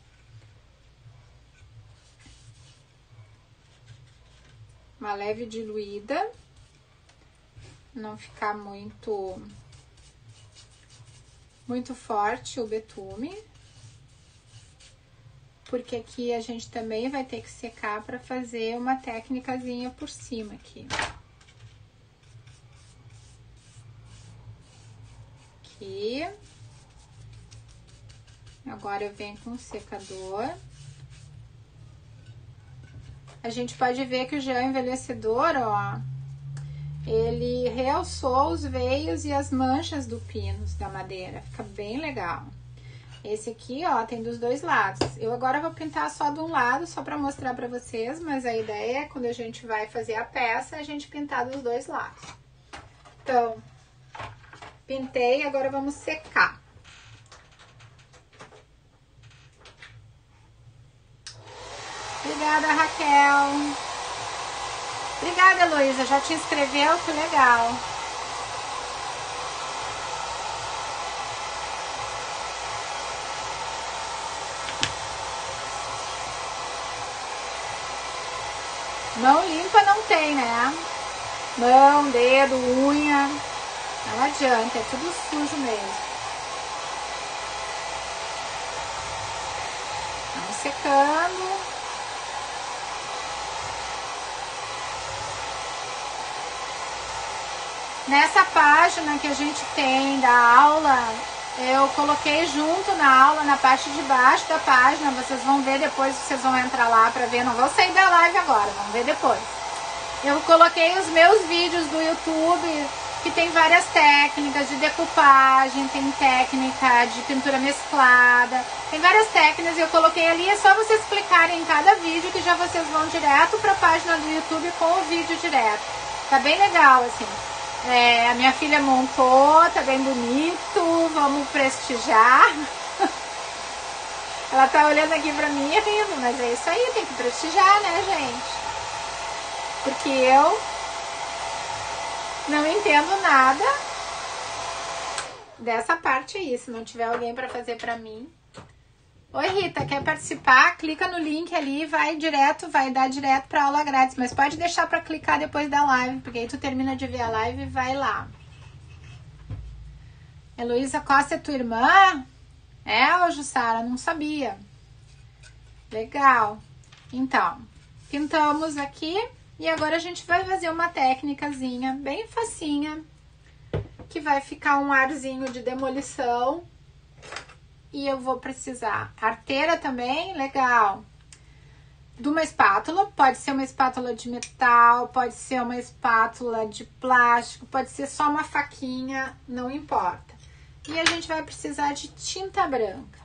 Uma leve diluída. Não ficar muito forte o betume. Porque aqui a gente também vai ter que secar para fazer uma técnicazinha por cima aqui. Aqui. Agora eu venho com o secador. A gente pode ver que o gel envelhecedor, ó, ele realçou os veios e as manchas do pinos da madeira. Fica bem legal. Esse aqui, ó, tem dos dois lados. Eu agora vou pintar só de um lado, só pra mostrar pra vocês, mas a ideia é quando a gente vai fazer a peça, a gente pintar dos dois lados. Então, pintei, agora vamos secar. Obrigada, Raquel. Obrigada, Heloísa, já te inscreveu? Que legal. Mão limpa não tem, né? Mão, dedo, unha. Não adianta, é tudo sujo mesmo. Vamos secando. Nessa página que a gente tem da aula, eu coloquei junto na aula, na parte de baixo da página, vocês vão ver depois, vocês vão entrar lá pra ver, não vou sair da live agora, vamos ver depois. Eu coloquei os meus vídeos do YouTube, que tem várias técnicas de decupagem, tem técnica de pintura mesclada, tem várias técnicas e eu coloquei ali, é só vocês clicarem em cada vídeo que já vocês vão direto pra página do YouTube com o vídeo direto. Tá bem legal, assim. A minha filha montou, tá bem bonito, vamos prestigiar. Ela tá olhando aqui pra mim e rindo, mas é isso aí, tem que prestigiar, né, gente? Porque eu não entendo nada dessa parte aí, se não tiver alguém pra fazer pra mim. Oi, Rita, quer participar? Clica no link ali, vai dar direto pra aula grátis, mas pode deixar pra clicar depois da live, porque aí tu termina de ver a live e vai lá. Heloísa Costa é tua irmã? É, ô Jussara, não sabia. Legal. Então, pintamos aqui e agora a gente vai fazer uma técnicazinha bem facinha, que vai ficar um arzinho de demolição. E eu vou precisar arteira também, legal. De uma espátula, pode ser uma espátula de metal, pode ser uma espátula de plástico, pode ser só uma faquinha, não importa. E a gente vai precisar de tinta branca.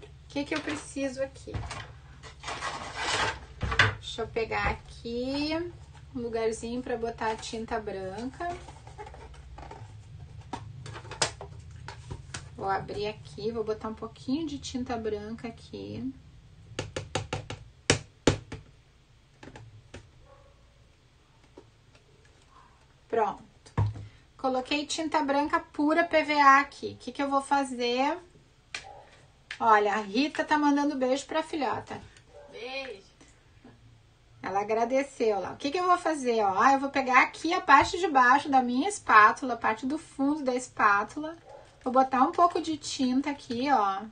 O que que eu preciso aqui? Deixa eu pegar aqui um lugarzinho para botar a tinta branca. Vou abrir aqui, vou botar um pouquinho de tinta branca aqui. Pronto. Coloquei tinta branca pura PVA aqui. O que que eu vou fazer? Olha, a Rita tá mandando beijo pra filhota. Beijo. Ela agradeceu lá. O que eu vou fazer, ó? Eu vou pegar aqui a parte de baixo da minha espátula, a parte do fundo da espátula. Vou botar um pouco de tinta aqui, ó.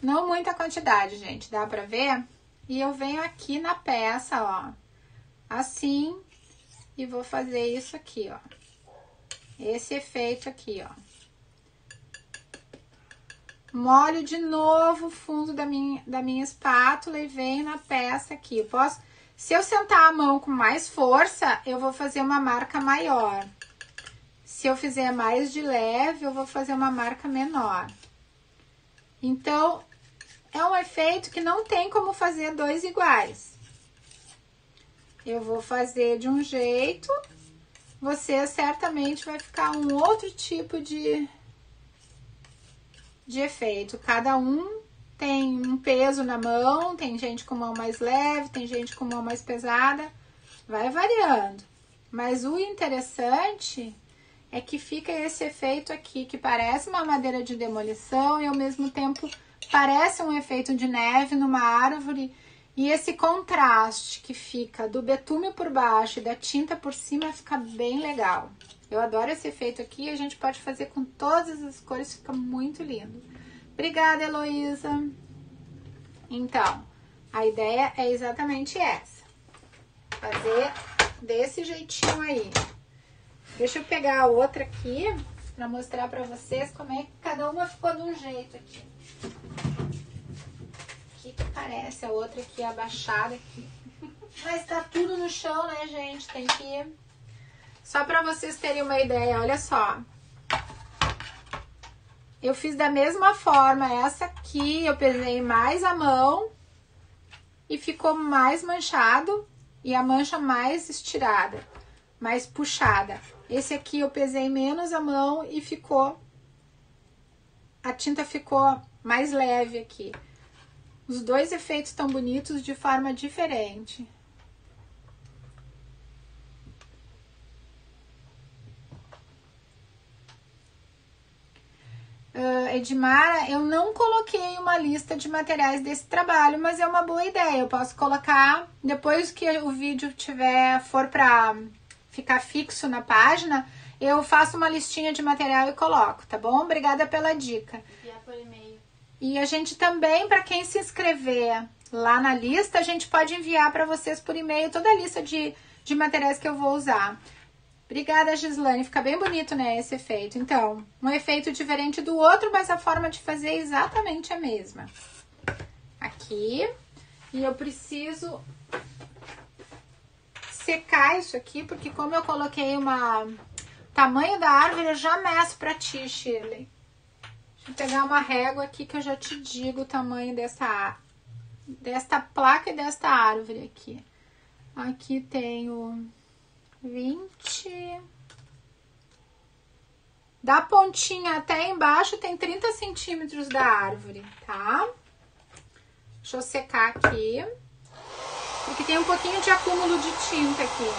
Não muita quantidade, gente, dá pra ver? E eu venho aqui na peça, ó, assim, e vou fazer isso aqui, ó. Esse efeito aqui, ó. Molho de novo o fundo da minha espátula e venho na peça aqui. Se eu sentar a mão com mais força, eu vou fazer uma marca maior. Se eu fizer mais de leve, eu vou fazer uma marca menor. Então, é um efeito que não tem como fazer dois iguais. Eu vou fazer de um jeito, você certamente vai ficar um outro tipo de efeito. Cada um tem um peso na mão, tem gente com mão mais leve, tem gente com mão mais pesada, vai variando. Mas o interessante é que fica esse efeito aqui, que parece uma madeira de demolição e ao mesmo tempo parece um efeito de neve numa árvore. E esse contraste que fica do betume por baixo e da tinta por cima fica bem legal. Eu adoro esse efeito aqui, a gente pode fazer com todas as cores, fica muito lindo. Obrigada, Heloísa. Então, a ideia é exatamente essa. Fazer desse jeitinho aí. Deixa eu pegar a outra aqui para mostrar para vocês como é que cada uma ficou de um jeito aqui. Aqui que parece, a outra aqui abaixada aqui. Mas tá tudo no chão, né, gente? Tem que... Só para vocês terem uma ideia, olha só. Eu fiz da mesma forma, essa aqui eu pesei mais a mão e ficou mais manchado e a mancha mais estirada, mais puxada. Esse aqui eu pesei menos a mão e a tinta ficou mais leve aqui. Os dois efeitos estão bonitos de forma diferente. Edmara, eu não coloquei uma lista de materiais desse trabalho, mas é uma boa ideia. Eu posso colocar, depois que o vídeo for para ficar fixo na página, eu faço uma listinha de material e coloco, tá bom? Obrigada pela dica. Enviar por e-mail. E a gente também, para quem se inscrever lá na lista, a gente pode enviar para vocês por e-mail toda a lista de materiais que eu vou usar. Obrigada, Gislane. Fica bem bonito, né, esse efeito. Então, um efeito diferente do outro, mas a forma de fazer é exatamente a mesma. Aqui. E eu preciso secar isso aqui, porque como eu coloquei tamanho da árvore, eu já meço pra ti, Shirley. Deixa eu pegar uma régua aqui que eu já te digo o tamanho desta placa e desta árvore aqui. Aqui tenho 20. Da pontinha até embaixo tem 30 centímetros da árvore, tá? Deixa eu secar aqui. Porque tem um pouquinho de acúmulo de tinta aqui.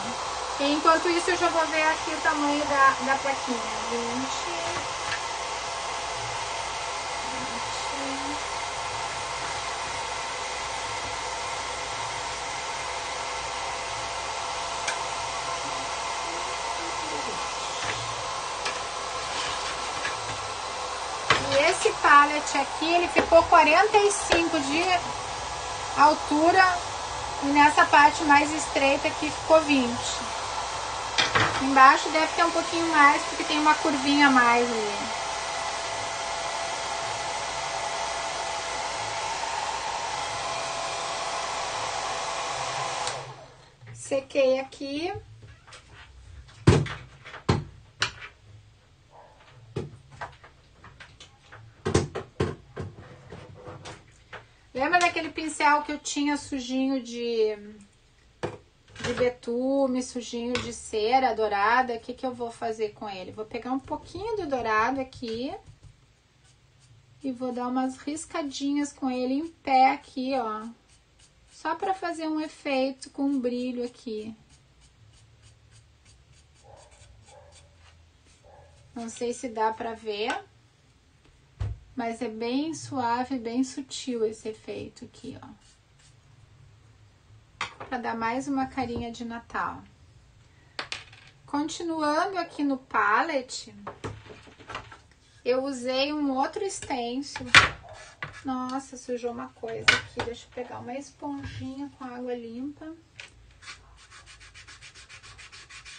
E enquanto isso eu já vou ver aqui o tamanho da plaquinha. 20. Esse pallet aqui, ele ficou 45 de altura e nessa parte mais estreita aqui ficou 20. Embaixo deve ter um pouquinho mais, porque tem uma curvinha a mais ali. Sequei aqui. Lembra daquele pincel que eu tinha sujinho de betume, sujinho de cera dourada? O que eu vou fazer com ele? Vou pegar um pouquinho do dourado aqui e vou dar umas riscadinhas com ele em pé aqui, ó. Só para fazer um efeito com brilho aqui. Não sei se dá para ver. mas é bem suave, bem sutil esse efeito aqui, ó. Pra dar mais uma carinha de Natal. Continuando aqui no palette, eu usei um outro stencil. Nossa, sujou uma coisa aqui. Deixa eu pegar uma esponjinha com água limpa.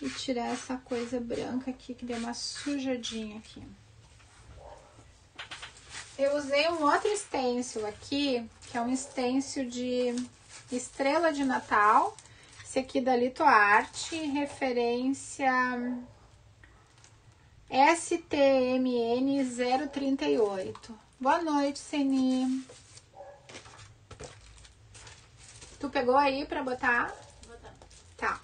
E tirar essa coisa branca aqui, que deu uma sujadinha aqui. Eu usei um outro stencil aqui, que é um stencil de estrela de Natal. Esse aqui da Lito Arte, referência STMN 038. Boa noite, Seni. Tu pegou aí pra botar? Vou botar. Tá.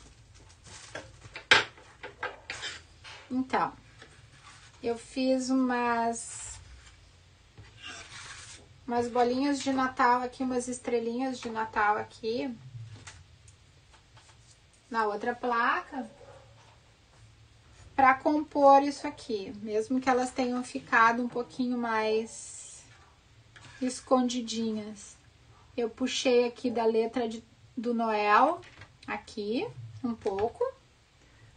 Então, eu fiz umas bolinhas de Natal aqui, umas estrelinhas de Natal aqui. Na outra placa, para compor isso aqui, mesmo que elas tenham ficado um pouquinho mais escondidinhas. Eu puxei aqui da letra do Noel, aqui, um pouco,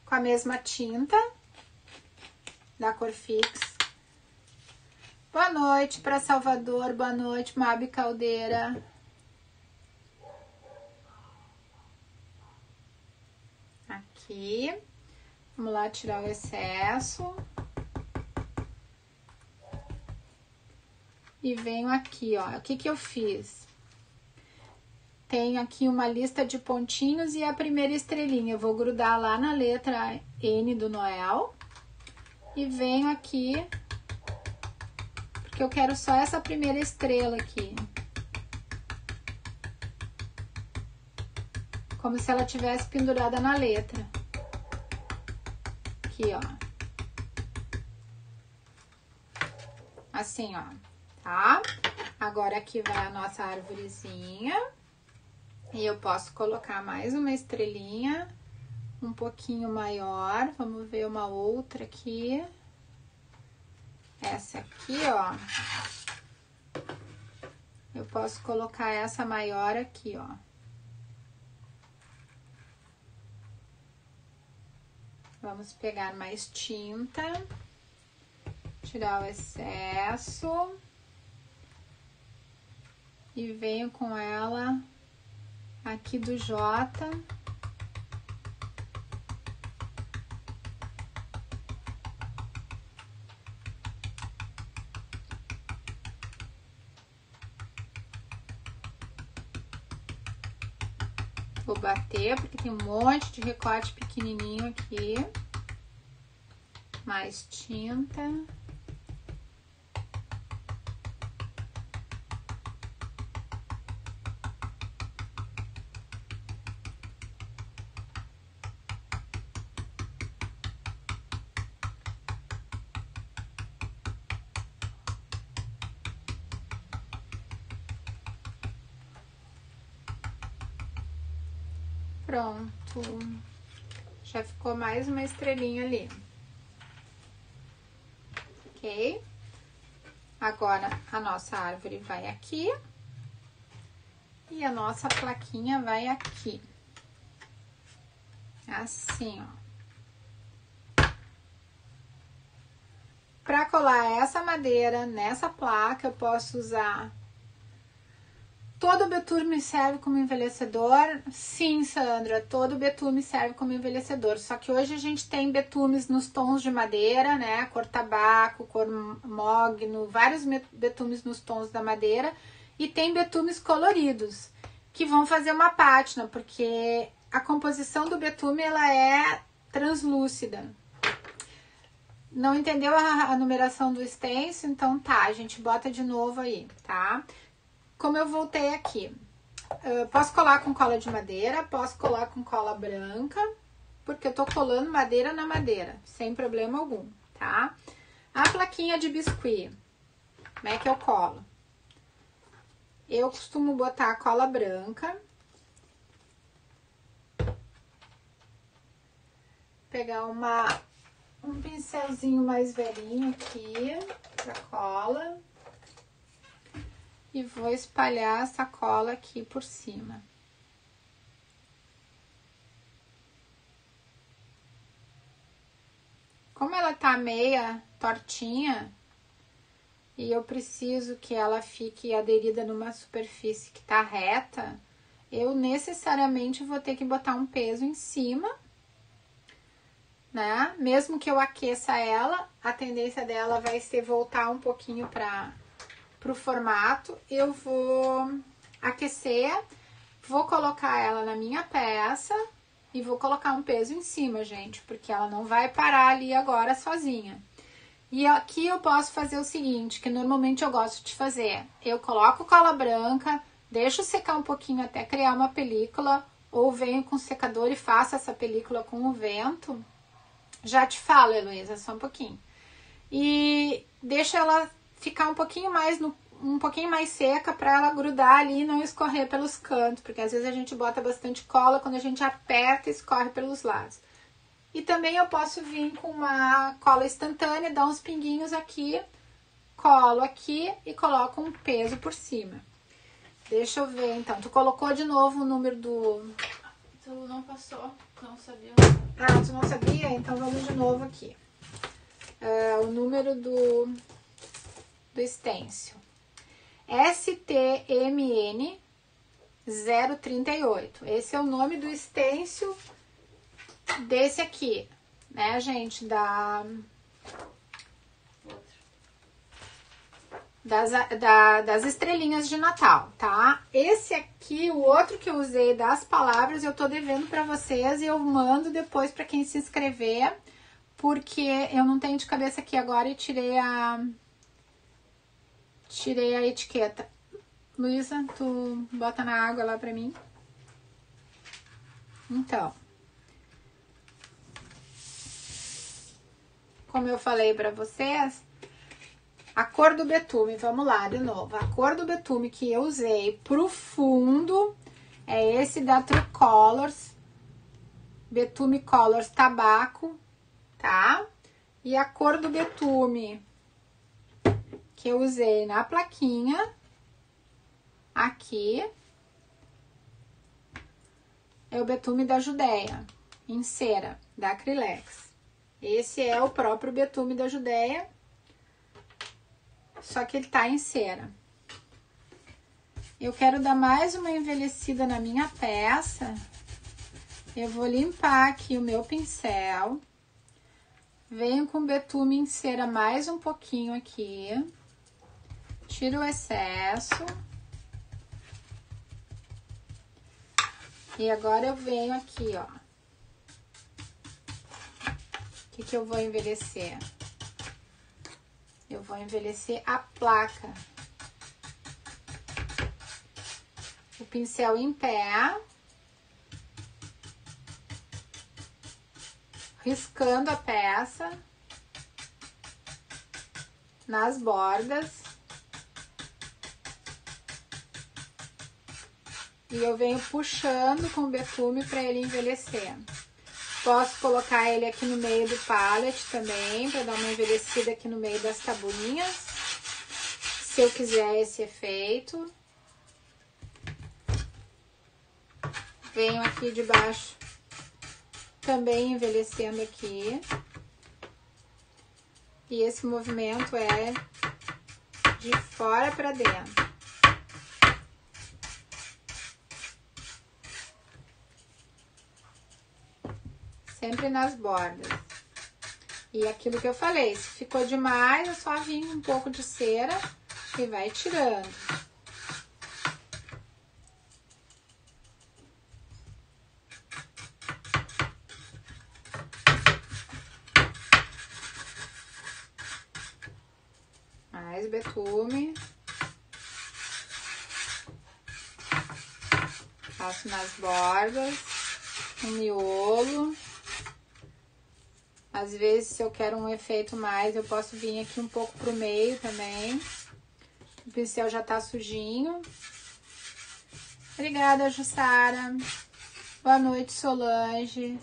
com a mesma tinta da Corfix. Boa noite para Salvador, boa noite, Mabi Caldeira. Aqui, vamos lá tirar o excesso. E venho aqui, ó, o que que eu fiz? Tenho aqui uma lista de pontinhos e a primeira estrelinha. Eu vou grudar lá na letra N do Noel. E venho aqui, porque eu quero só essa primeira estrela aqui. Como se ela tivesse pendurada na letra. Aqui, ó. Assim, ó. Tá? Agora aqui vai a nossa arvorezinha. E eu posso colocar mais uma estrelinha. Um pouquinho maior. Vamos ver uma outra aqui. Essa aqui, ó. Eu posso colocar essa maior aqui, ó. Vamos pegar mais tinta, tirar o excesso e venho com ela aqui do J. Vou bater, porque tem um monte de recorte pequenininho aqui. Mais tinta. Pronto. Já ficou mais uma estrelinha ali. Ok? Agora, a nossa árvore vai aqui. E a nossa plaquinha vai aqui. Assim, ó. Para colar essa madeira nessa placa, eu posso usar... Todo betume serve como envelhecedor? Sim, Sandra, todo betume serve como envelhecedor. Só que hoje a gente tem betumes nos tons de madeira, né? Cor tabaco, cor mogno, vários betumes nos tons da madeira. E tem betumes coloridos, que vão fazer uma pátina, porque a composição do betume, ela é translúcida. Não entendeu a numeração do stencil? Então tá, a gente bota de novo aí, tá? Como eu voltei aqui, posso colar com cola de madeira, posso colar com cola branca, porque eu tô colando madeira na madeira, sem problema algum, tá? A plaquinha de biscuit, como é que eu colo? Eu costumo botar a cola branca, pegar um pincelzinho mais velhinho aqui, pra cola. e vou espalhar essa cola aqui por cima. Como ela tá meia tortinha e eu preciso que ela fique aderida numa superfície que tá reta, eu necessariamente vou ter que botar um peso em cima, né? Mesmo que eu aqueça ela, a tendência dela vai ser voltar um pouquinho pro formato. Eu vou aquecer, vou colocar ela na minha peça e vou colocar um peso em cima, gente, porque ela não vai parar ali agora sozinha. E aqui eu posso fazer o seguinte, que normalmente eu gosto de fazer. Eu coloco cola branca, deixo secar um pouquinho até criar uma película, ou venho com o secador e faço essa película com o vento. Já te falo, Heloísa, só um pouquinho. E deixo ela ficar um pouquinho mais seca para ela grudar ali e não escorrer pelos cantos, porque às vezes a gente bota bastante cola, quando a gente aperta, escorre pelos lados. E também eu posso vir com uma cola instantânea, dar uns pinguinhos aqui, colo aqui e coloco um peso por cima. Deixa eu ver, então. Tu colocou de novo o número do... Tu não passou, não sabia. Ah, tu não sabia? Então vamos de novo aqui. O número do stencil. STMN 038. Esse é o nome do stencil desse aqui, né, gente? Das estrelinhas de Natal, tá? Esse aqui, o outro que eu usei das palavras, eu tô devendo pra vocês e eu mando depois pra quem se inscrever, porque eu não tenho de cabeça aqui agora e tirei a etiqueta. Luísa, tu bota na água lá pra mim. Então, como eu falei pra vocês, a cor do betume, vamos lá de novo. A cor do betume que eu usei pro fundo é esse da True Colors, Betume Colors Tabaco, tá? E a cor do betume que eu usei na plaquinha, aqui, é o betume da Judéia, em cera, da Acrylex. Esse é o próprio betume da Judéia, só que ele tá em cera. Eu quero dar mais uma envelhecida na minha peça. Eu vou limpar aqui o meu pincel. Venho com betume em cera mais um pouquinho aqui. Tiro o excesso. E agora eu venho aqui, ó. O que eu vou envelhecer? Eu vou envelhecer a placa. O pincel em pé. Riscando a peça. Nas bordas. E eu venho puxando com o betume para ele envelhecer. Posso colocar ele aqui no meio do palette também, para dar uma envelhecida aqui no meio das tabuinhas, se eu quiser esse efeito. Venho aqui de baixo, também envelhecendo aqui. E esse movimento é de fora para dentro. Sempre nas bordas. E aquilo que eu falei, se ficou demais, é só vir um pouco de cera e vai tirando. Mais betume. Passo nas bordas, no miolo. Às vezes, se eu quero um efeito mais, eu posso vir aqui um pouco pro meio também. O pincel já tá sujinho. Obrigada, Jussara. Boa noite, Solange.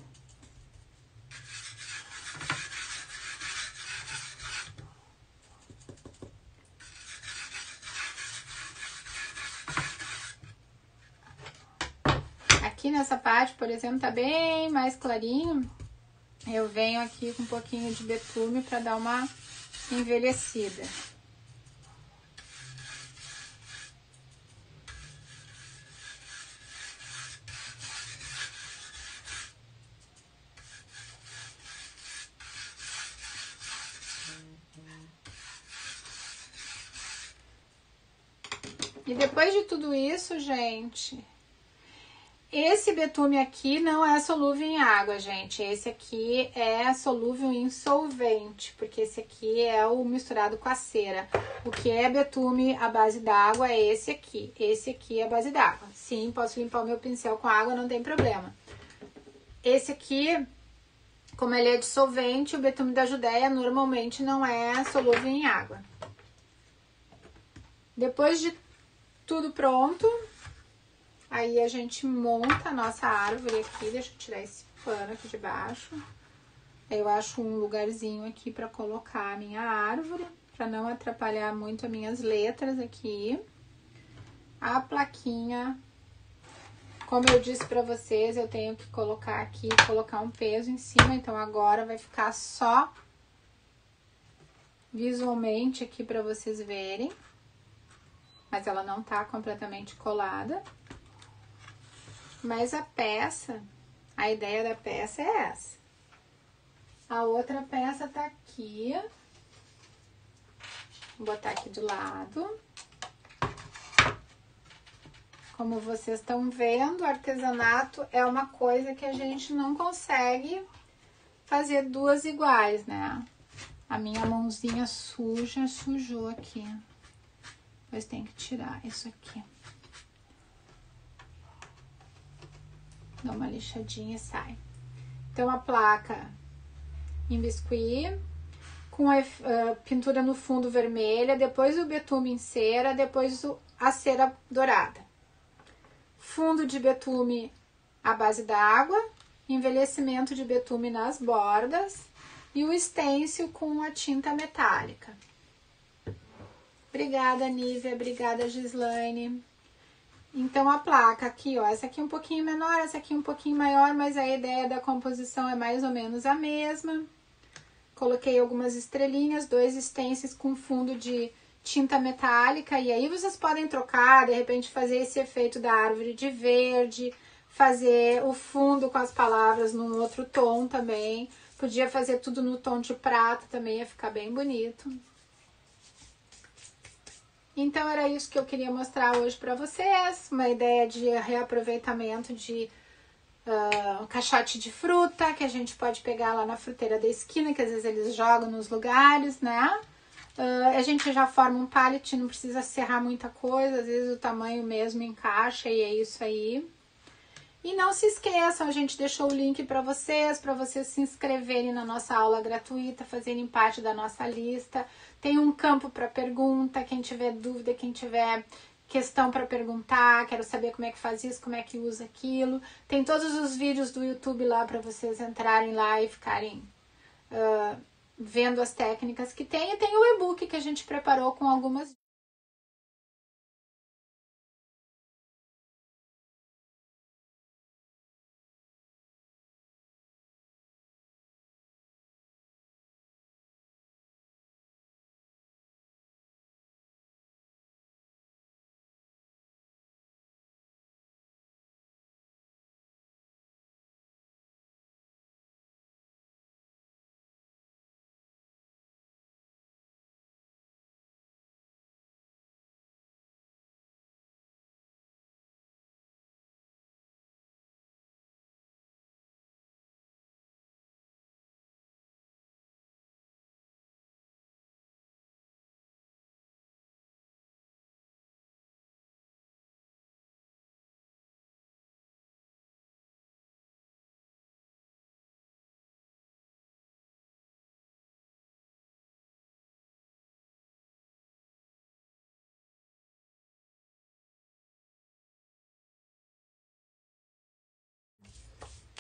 aqui nessa parte, por exemplo, tá bem mais clarinho, eu venho aqui com um pouquinho de betume para dar uma envelhecida. E depois de tudo isso, gente, esse betume aqui não é solúvel em água, gente. Esse aqui é solúvel em solvente, porque esse aqui é o misturado com a cera. O que é betume à base d'água é esse aqui. Esse aqui é a base d'água. Sim, posso limpar o meu pincel com água, não tem problema. Esse aqui, como ele é dissolvente, o betume da Judéia normalmente não é solúvel em água. Depois de tudo pronto, aí a gente monta a nossa árvore aqui. Deixa eu tirar esse pano aqui de baixo. Eu acho um lugarzinho aqui para colocar a minha árvore, para não atrapalhar muito as minhas letras aqui. A plaquinha, como eu disse para vocês, eu tenho que colocar aqui, colocar um peso em cima, então agora vai ficar só visualmente aqui para vocês verem. Mas ela não tá completamente colada. Mas a peça, a ideia da peça é essa. A outra peça tá aqui. Vou botar aqui do lado. Como vocês estão vendo, o artesanato é uma coisa que a gente não consegue fazer duas iguais, né? A minha mãozinha suja, sujou aqui. Mas tem que tirar isso aqui. Dá uma lixadinha e sai. Então, a placa em biscuit, com a pintura no fundo vermelha, depois o betume em cera, depois a cera dourada. Fundo de betume à base d'água, envelhecimento de betume nas bordas e o stencil com a tinta metálica. Obrigada, Nívia. Obrigada, Gislaine. Então, a placa aqui, ó, essa aqui um pouquinho menor, essa aqui um pouquinho maior, mas a ideia da composição é mais ou menos a mesma. Coloquei algumas estrelinhas, 2 stencils com fundo de tinta metálica, e aí vocês podem trocar, de repente fazer esse efeito da árvore de verde, fazer o fundo com as palavras num outro tom também. Podia fazer tudo no tom de prata também, ia ficar bem bonito. Então, era isso que eu queria mostrar hoje para vocês. Uma ideia de reaproveitamento de caixote de fruta, que a gente pode pegar lá na fruteira da esquina, que às vezes eles jogam nos lugares, né? A gente já forma um pallet, não precisa serrar muita coisa, às vezes o tamanho mesmo encaixa e é isso aí. E não se esqueçam, a gente deixou o link para vocês se inscreverem na nossa aula gratuita, fazerem parte da nossa lista. Tem um campo para pergunta, quem tiver dúvida, quem tiver questão para perguntar, quero saber como é que faz isso, como é que usa aquilo. Tem todos os vídeos do YouTube lá para vocês entrarem lá e ficarem vendo as técnicas que tem. E tem o e-book que a gente preparou com algumas.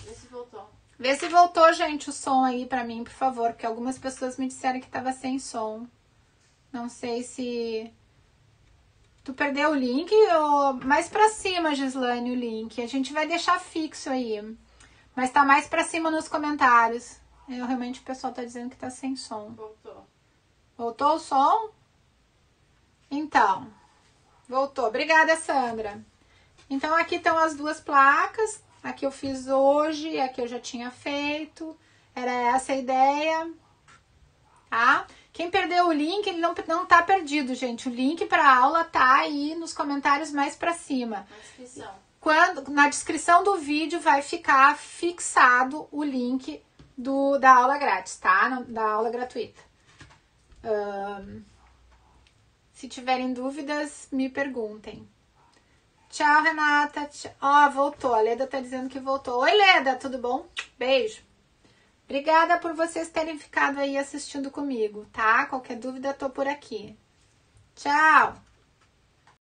Vê se voltou. Vê se voltou, gente, o som aí pra mim, por favor, porque algumas pessoas me disseram que tava sem som. Não sei se Tu perdeu o link? Ou mais pra cima, Gislane, o link. A gente vai deixar fixo aí. Mas tá mais pra cima nos comentários. Realmente o pessoal tá dizendo que tá sem som. Voltou. Voltou o som? Então, voltou. Obrigada, Sandra. Então, aqui estão as duas placas. Aqui eu fiz hoje, aqui eu já tinha feito. Era essa a ideia. Tá? Quem perdeu o link, ele não tá perdido, gente. O link para a aula tá aí nos comentários mais para cima. Na descrição. Na descrição do vídeo vai ficar fixado o link da aula grátis, tá? Da aula gratuita. Se tiverem dúvidas, me perguntem. Tchau, Renata. Ó, voltou. A Leda tá dizendo que voltou. Oi, Leda, tudo bom? Beijo. Obrigada por vocês terem ficado aí assistindo comigo, tá? Qualquer dúvida, tô por aqui. Tchau!